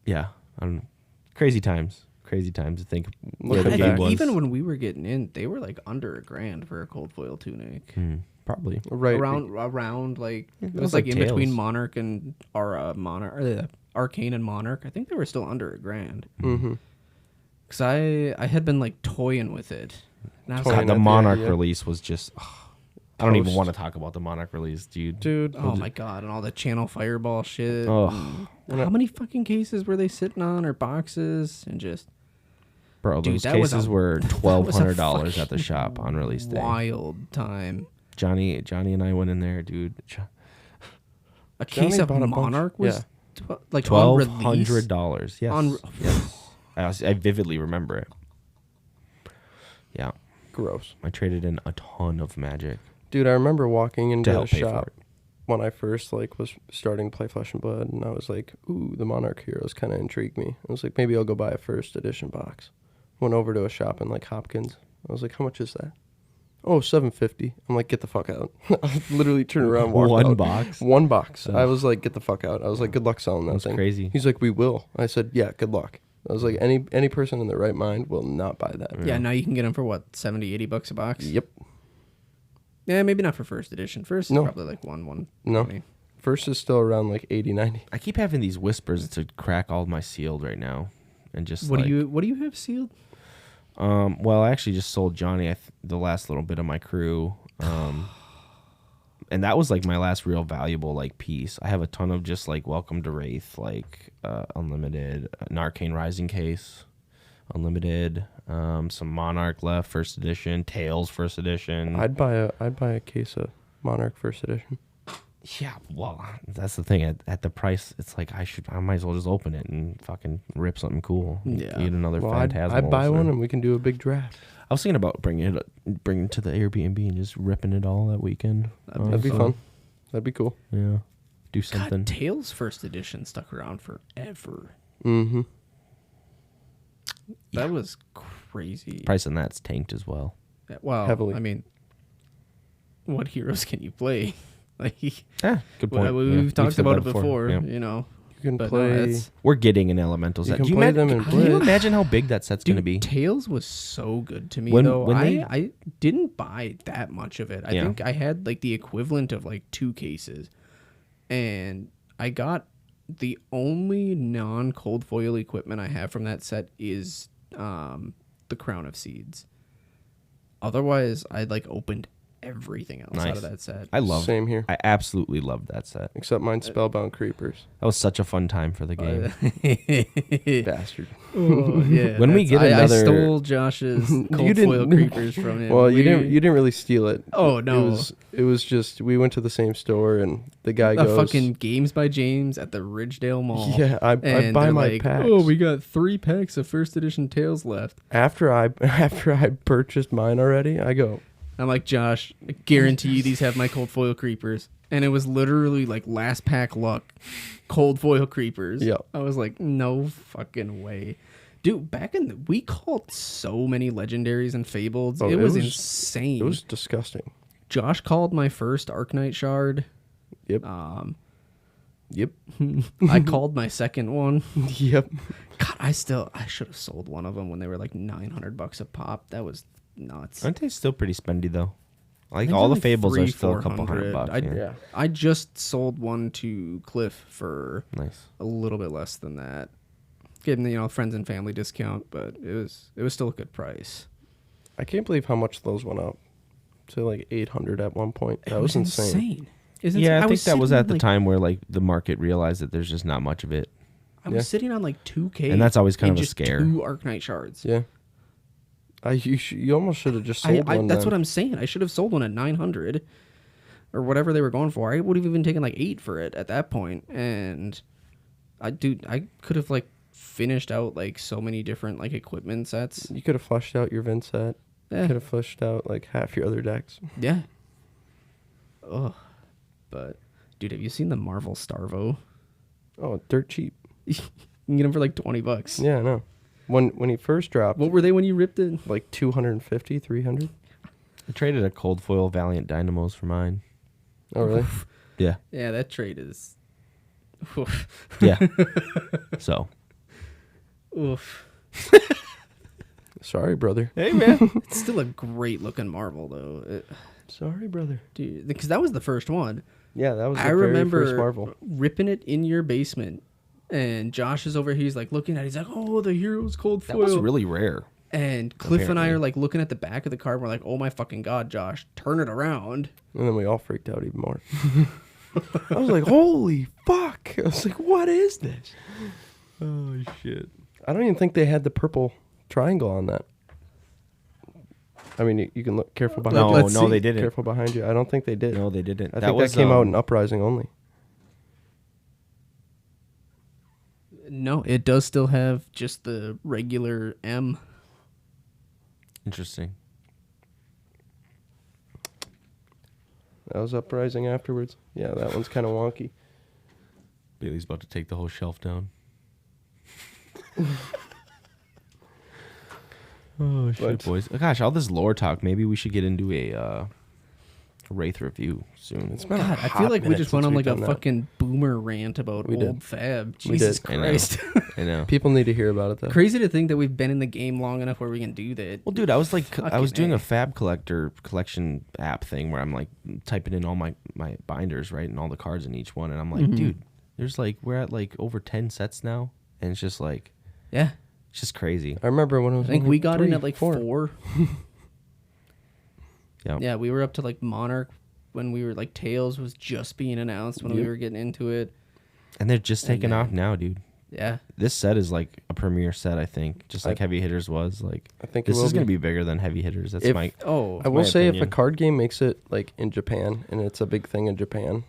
Yeah, I don't know. Crazy times to think where Looking the game back. was. Even when we were getting in, they were like under $1,000 for a cold foil tunic. probably. Right. around like Yeah, it that was was like like in between Tails. Monarch and Arcane and Monarch. I think they were still under $1,000. Mm-hmm. Cause I had been like toying with it. And I was Toying like, God, the at the Monarch idea. release was just. I don't even Toast. want to talk about the Monarch release, dude. Dude. oh my god, and all the channel fireball shit. Oh, and how many fucking cases were they sitting on or boxes and just bro, Dude, those that was cases a- were that was a $1,200 at the fucking shop on release day. wild time. Johnny and I went in there, dude. A Johnny case of bought a bunch. Monarch was Yeah. like on release. $1,200. Yes. On- yes. I vividly remember it. Yeah. Gross. I traded in a ton of Magic Dude, I remember walking to into the help pay for shop it. when I first was starting to play Flesh and Blood, and I was like, ooh, the Monarch Heroes kind of intrigued me. I was like, maybe I'll go buy a first edition box. Went over to a shop in Hopkins. I was like, how much is that? Oh, $750. I'm like, get the fuck out. I literally turned around and walked One out. box? One box. Ugh. I was like, get the fuck out. I was like, good luck selling that That's thing. crazy. He's like, we will. I said, yeah, good luck. I was like, any person in their right mind will not buy that. Yeah, now you can get them for what, $70-$80 a box? Yep. Yeah, maybe not for first edition. First is No. probably like one. No. First is still around 80, 90. I keep having these whispers to crack all my sealed right now, and just What do you have sealed? Well, I actually just sold Johnny the last little bit of my crew, and that was like my last real valuable piece. I have a ton of just Welcome to Wraith, unlimited, an Arcane Rising case, unlimited, some Monarch left first edition, Tails first edition. I'd buy a case of Monarch first edition. Yeah, well, that's the thing. At the price, it's like I might as well just open it and fucking rip something cool. Yeah. Get another Well, Phantasmal. I'd buy one and we can do a big draft. I was thinking about bringing it to the Airbnb and just ripping it all that weekend. That'd be fun. That'd be cool. Yeah, do something. God, Tails first edition stuck around forever. Mm-hmm. That was crazy. Price on that's tanked as well. Well, Heavily. I mean, what heroes can you play? Good point. We've talked said about that it before, Yeah. you know. You can But play. no, it's, We're getting an elemental You set. can Do you, play them in can you Blitz. imagine how big that set's going to dude, be? Tails was so good to me When- though. when I didn't buy that much of it. I Yeah. think I had the equivalent of 2 cases, and I got the only non-cold foil equipment I have from that set is the Crown of Seeds. Otherwise, I opened everything else out Nice. of that set. Same here. I absolutely loved that set. Except mine Spellbound Creepers. That was such a fun time for the game. Bastard. Oh, yeah, When we get I another- stole Josh's cold didn't- foil creepers from him. Well, you didn't really steal it. Oh, no. It was just we went to the same store and the guy A goes fucking Games by James at the Ridgedale Mall. Yeah, I And buy they're my like, packs. oh, we got 3 packs of first edition Tails left. After I purchased mine already, I go, I'm like, Josh, I guarantee you these have my cold foil creepers. And it was literally last pack luck, cold foil creepers. Yep. I was like, no fucking way. Dude, we called so many legendaries and fableds. Oh, it was insane. it was disgusting. Josh called my first Arknight shard. Yep. Yep. I called my second one. Yep. God, I should have sold one of them when they were $900 a pop. That was nuts. Aren't they still pretty spendy though? I think All they're the fables are still a 300, couple $100. Yeah. I just sold one to Cliff for Nice. a little bit less than that. Gave him friends and family discount, but it was still a good price. I can't believe how much those went up to 800 at one point. That was insane. Yeah, I think that was sitting at the time where the market realized that there's just not much of it. I was sitting on 2K, And that's always kind and of a just scare. 2 Arknight shards. Yeah. You almost should have just sold one. That's then. what I'm saying. I should have sold one at 900 or whatever they were going for. I would have even taken 8 for it at that point, and I could have finished out so many different equipment sets. You could have fleshed out your Vin set. Yeah. Could have fleshed out half your other decks. Yeah. Oh, but dude, have you seen the Marvel Starvo? Oh, dirt cheap. You can get them for $20. Yeah, I know. When he first dropped, What were they when you ripped it? 250, 300. I traded a cold foil Valiant Dynamos for mine. Oh, really? Yeah. Yeah, that trade is. Yeah. So. Oof. Sorry, brother. Hey man. It's still a great looking Marvel though. Sorry, brother. Dude, because that was the first one. Yeah, that was the I very remember first Marvel. ripping it in your basement, and Josh is over here. He's like looking at it. He's like, oh, the Heroes Cold That Foil. was really rare. And Cliff and I apparently. are like looking at the back of the card. We're like, oh my fucking God, Josh, turn it around. And then we all freaked out even more. I was like, holy fuck. I was like, what is this? Oh shit! I don't even think they had the purple triangle on that. I mean, you can look careful behind you. Let's see. They didn't. Careful behind you. I don't think they did. No, they didn't. I think that came out in Uprising only. No, it does still have just the regular M. Interesting. That was Uprising afterwards. Yeah, that one's kind of wonky. Bailey's about to take the whole shelf down. Oh shit, But- boys! Gosh, all this lore talk. Maybe we should get into a Wraith review soon. It's been a God, I hot feel like we minute just went since on we've like a done that. fucking boomer rant about We did. old Fab. We Jesus did. I know. Christ. I know. People need to hear about it, though. Crazy to think that we've been in the game long enough where we can do that. Well, dude, I was like, I was Fucking doing A. a Fab collection app thing where I'm like typing in all my binders, right, and all the cards in each one, and I'm like, dude, there's like we're at like over 10 sets now, and it's just like, Yeah. it's just crazy. I remember when I was I think only we got in 3, at like 4. 4. Yeah. Yeah, we were up to like Monarch when we were like Tails was just being announced when we Yep. were getting into it. And they're just And taking then- off now, dude. Yeah. This set is like a premier set, I think, just like I- Heavy Hitters was. Like, I think it this will is going to be. be bigger than Heavy Hitters. That's If- my. Oh, I will my say if opinion. a card game makes it like in Japan and it's a big thing in Japan,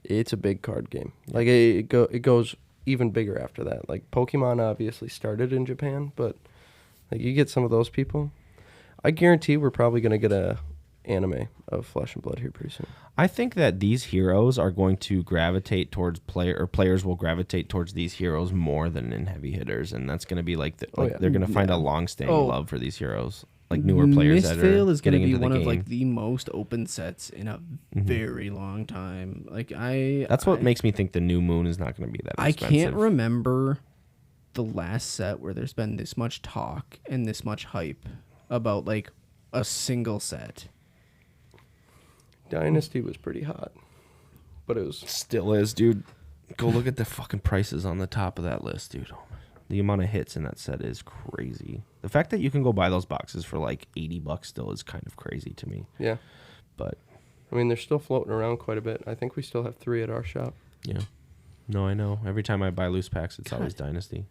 it's a big card game. Like it goes even bigger after that. Like Pokemon obviously started in Japan, but like you get some of those people. I guarantee we're probably gonna get a anime of Flesh and Blood here pretty soon. I think that these heroes are going to gravitate towards players will gravitate towards these heroes more than in Heavy Hitters, and that's going to be like, Oh, yeah. they're going to find Yeah. a long-standing Oh. love for these heroes, like newer players that Mistveil are is going getting to be into the one of game. like the most open sets in a very long time. Like That's what makes me think the New Moon is not going to be that I expensive. can't remember the last set where there's been this much talk and this much hype about like a single set. Dynasty was pretty hot, but it was Still is, dude. Go look at the fucking prices on the top of that list, dude. The amount of hits in that set is crazy. The fact that you can go buy those boxes for like $80 still is kind of crazy to me. yeah. But I mean, they're still floating around quite a bit. I think we still have 3 at our shop. yeah, no, I know. Every time I buy loose packs, it's always Dynasty.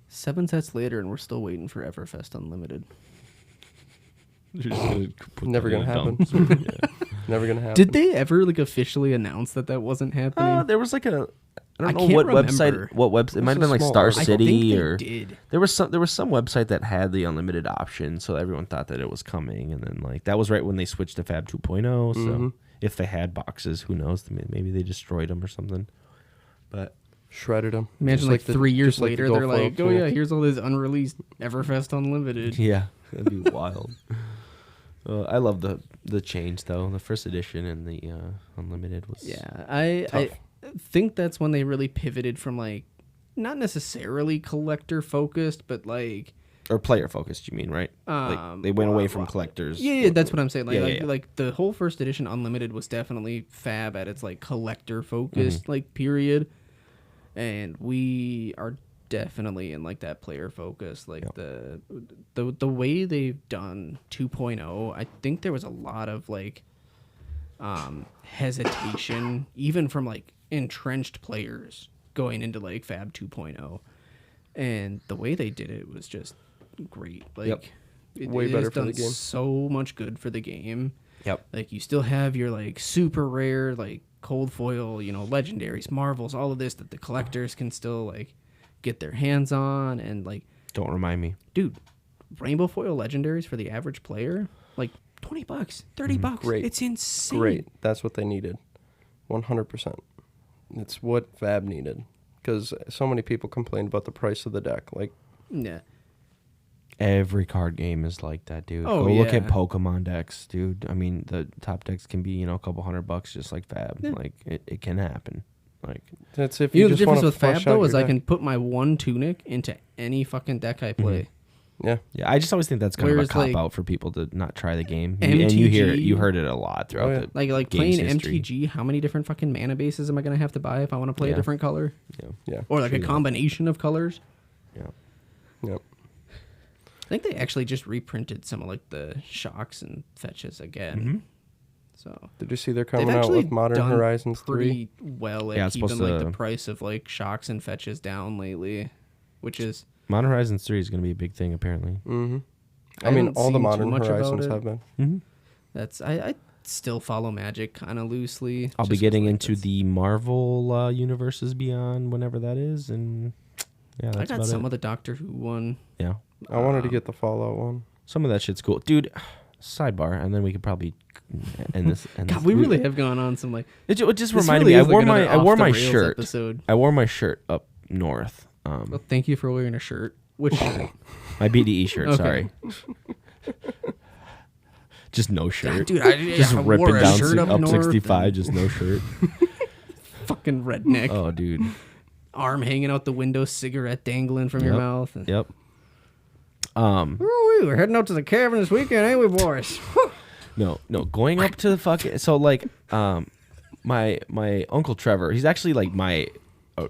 7 sets later, and we're still waiting for Everfest Unlimited. Never gonna happen. Never gonna happen. Did they ever like officially announce that that wasn't happening? There was like a I I don't know can't what remember. website. What website? It might have been like small Star article. I think City they or did. there was some website that had the unlimited option, so everyone thought that it was coming, and then like that was right when they switched to Fab 2.0. So if they had boxes, who knows? Maybe they destroyed them or something. But Shredded them? Imagine like 3 years later, they're GoFro like, "Oh too. yeah, here's all this unreleased Everfest Unlimited." yeah, that'd be wild. I love the change though. The first edition and the unlimited was Yeah, I think that's when they really pivoted from like not necessarily collector focused, but like or player focused. You mean right? Like they went away from collectors. yeah, that's what I'm saying. Like, Yeah. like the whole first edition Unlimited was definitely Fab at its like collector focused like period, and we are definitely in like that player focus. Like the way they've done 2.0, I think there was a lot of like hesitation even from like entrenched players going into like Fab 2.0, and the way they did it was just great. Like Yep. it, Way it better has for the done game. so much good for the game. Yep. Like you still have your like super rare like cold foil, you know, legendaries, marvels, all of this that the collectors can still like get their hands on, and like Don't remind me. dude, rainbow foil legendaries for the average player, like $20, $30. Great. It's insane. Great. That's what they needed. 100%. It's what Fab needed. Because so many people complained about the price of the deck. Like, Yeah. Every card game is like that, dude. Oh, Go look at yeah. Pokemon decks, dude. I mean, the top decks can be, you know, a couple $100 just like Fab. Yeah. Like, it can happen. Like, that's if You you know the just want difference to with Fab flesh out though is your I deck. can put my one tunic into any fucking deck I play. Yeah. Yeah, I just always think that's kind Whereas, of a cop like, out for people to not try the game. MTG, And you heard it a lot throughout the like game's playing history. MTG. How many different fucking mana bases am I gonna have to buy if I want to play a Yeah. different color, Yeah. or like a True that. combination of colors? Yeah. Yep. I think they actually just reprinted some of like the shocks and fetches again. Mm-hmm. So Did you see they're they've coming out actually with Modern done Horizons 3? pretty well at Yeah, it's keeping supposed like the to- price of like shocks and fetches down lately, which is Modern Horizons 3 is going to be a big thing, apparently. Mm-hmm. I I mean, haven't all the seen too Modern much about Horizons it. have been. Mm-hmm. that's I still follow Magic kind of loosely. I'll be just 'cause, getting like, into that's- the Marvel Universes Beyond whenever that is, and yeah, that's I got about some it. of the Doctor Who one. Yeah, I wanted to get the Fallout one. some of that shit's cool, dude. Sidebar, and then we could probably end this. God, we really have gone on some like. It just this reminded really me. I is wore like my another I wore off the my rails shirt. Episode. I wore my shirt up north. Well, thank you for wearing a shirt. Which shirt? My BDE shirt. Okay. Sorry. Just no shirt. Dude, I just I ripping wore a down shirt up, up north 65. and Just no shirt. fucking redneck. Oh, dude. Arm hanging out the window, cigarette dangling from your Yep. mouth. Yep. Ooh, we're heading out to the cabin this weekend, ain't we, boys? No, going up to the fucking my Uncle Trevor, he's actually like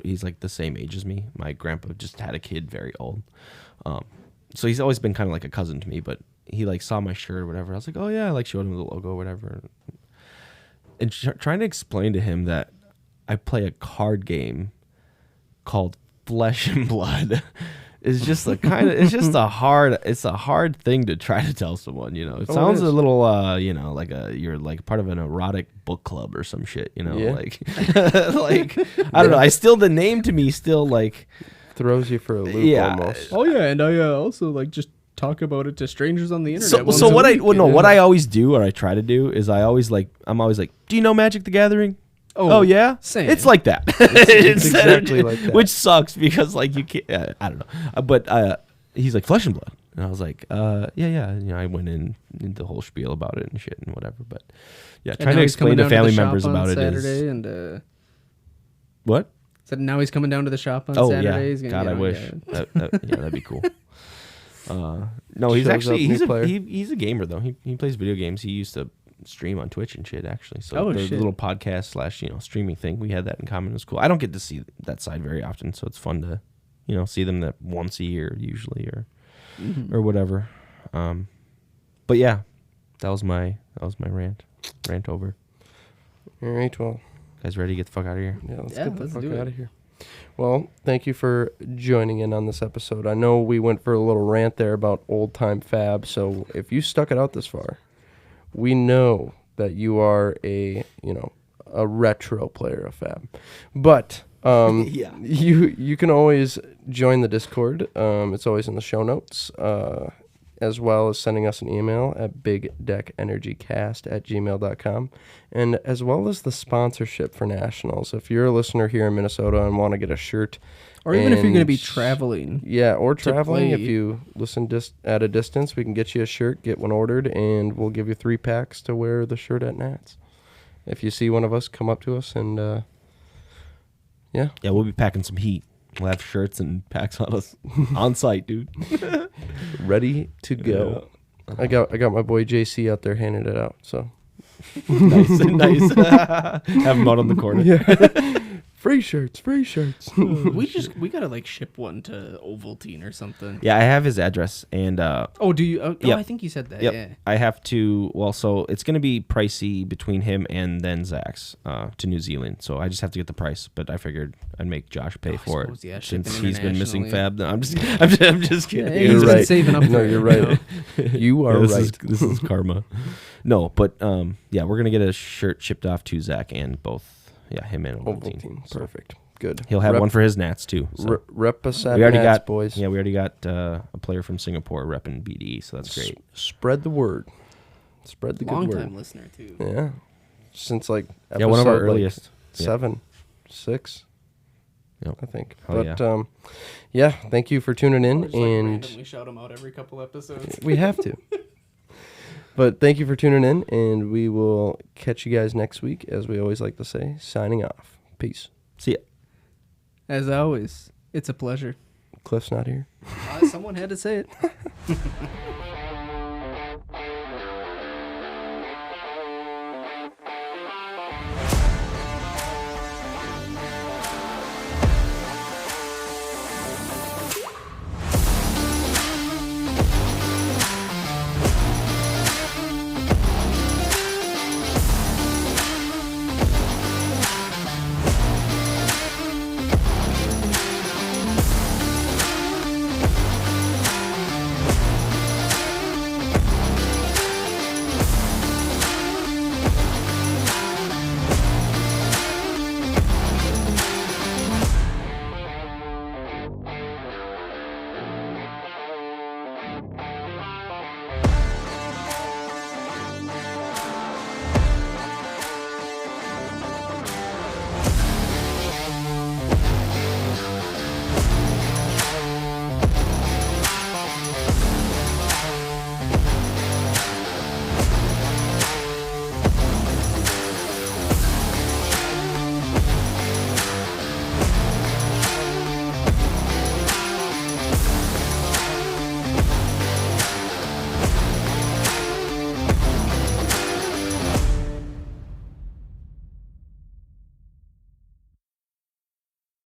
he's like the same age as me. My grandpa just had a kid very old. So he's always been kind of like a cousin to me, but he like saw my shirt or whatever. I was like, "Oh yeah," I like showed him the logo or whatever. And trying to explain to him that I play a card game called Flesh and Blood is just a kind of it's a hard thing to try to tell someone, you know. It sounds a little like you're like part of an erotic book club or some shit, you know, Yeah. like like I don't know. The name to me still like Throws you for a loop Yeah. almost. Oh yeah, and I also like just talk about it to strangers on the internet. so once so a what week, what I always do or I try to do is I'm always like, "Do you know Magic the Gathering?" Oh yeah, same. It's like that. It's Instead of- exactly like that. Which sucks because like you can't. I don't know. But he's like Flesh and Blood, and I was like, yeah. You know, I went into the whole spiel about it and shit and whatever. But yeah, And trying now to he's coming explain to down the family shop members on about it Saturday is and what? said now he's coming down to the shop on Oh Saturday. yeah, He's gonna God, get I on, wish. yeah. Yeah, that'd be cool. No, he's Shows actually up, new player. he's a gamer though. He plays video games. He used to stream on Twitch and shit actually. So Oh, the shit. little podcast / streaming thing, we had that in common. It was cool. I don't get to see that side very often, so it's fun to see them that once a year usually or whatever. But yeah, that was my rant over. All right, well, Guys, ready to get the fuck out of here? yeah, let's Yeah, get the let's fuck do it. out of here. Well, thank you for joining in on this episode. I know we went for a little rant there about old time fab, so if you stuck it out this far, we know that you are a retro player of fab. But Yeah. you can always join the Discord. It's always in the show notes. As well as sending us an email at bigdeckenergycast@gmail.com, and as well as the sponsorship for Nationals. If you're a listener here in Minnesota and want to get a shirt, Or even if you're going to be and- traveling. yeah, or traveling, if play. you listen at a distance, we can get you a shirt, get one ordered, and we'll give you 3 packs to wear the shirt at Nats. If you see one of us, come up to us and yeah. Yeah, we'll be packing some heat. We'll have shirts and packs on us on site, dude. Ready to go. I got my boy JC out there handing it out. So nice. Have them out on the corner. free shirts. we gotta like ship one to Ovaltine or something. Yeah, I have his address, and Oh, do you? Oh, Yep. I think you said that. yep, Yeah. I have to. Well, so it's gonna be pricey between him and then Zach's to New Zealand. So I just have to get the price, but I figured I'd make Josh pay I for it suppose, yeah, since shipping he's been missing internationally. fab. No, I'm just kidding. Yeah, You're he's been right. saving up. No, for it, you're you right. know? You are Yeah, right. This is karma. No, but yeah, we're gonna get a shirt shipped off to Zach and both. Yeah, him and Ovaltine. Ovaltine. So Perfect. Good. he'll have Rep- one for his Nats too. So. Rep us at We already Nats, got boys. Yeah, we already got a player from Singapore repping BDE, so that's great. Spread the word. Spread the Long good time word. listener too. Yeah. Since like Yeah, one of our episode, like, earliest. Yeah. 7, 6, Yep. I think. Hell But yeah, thank you for tuning in, Just, like, and randomly shout them out every couple episodes. we have to. But thank you for tuning in, and we will catch you guys next week, as we always like to say. Signing off. Peace. See ya. As always, it's a pleasure. Cliff's not here. Someone had to say it.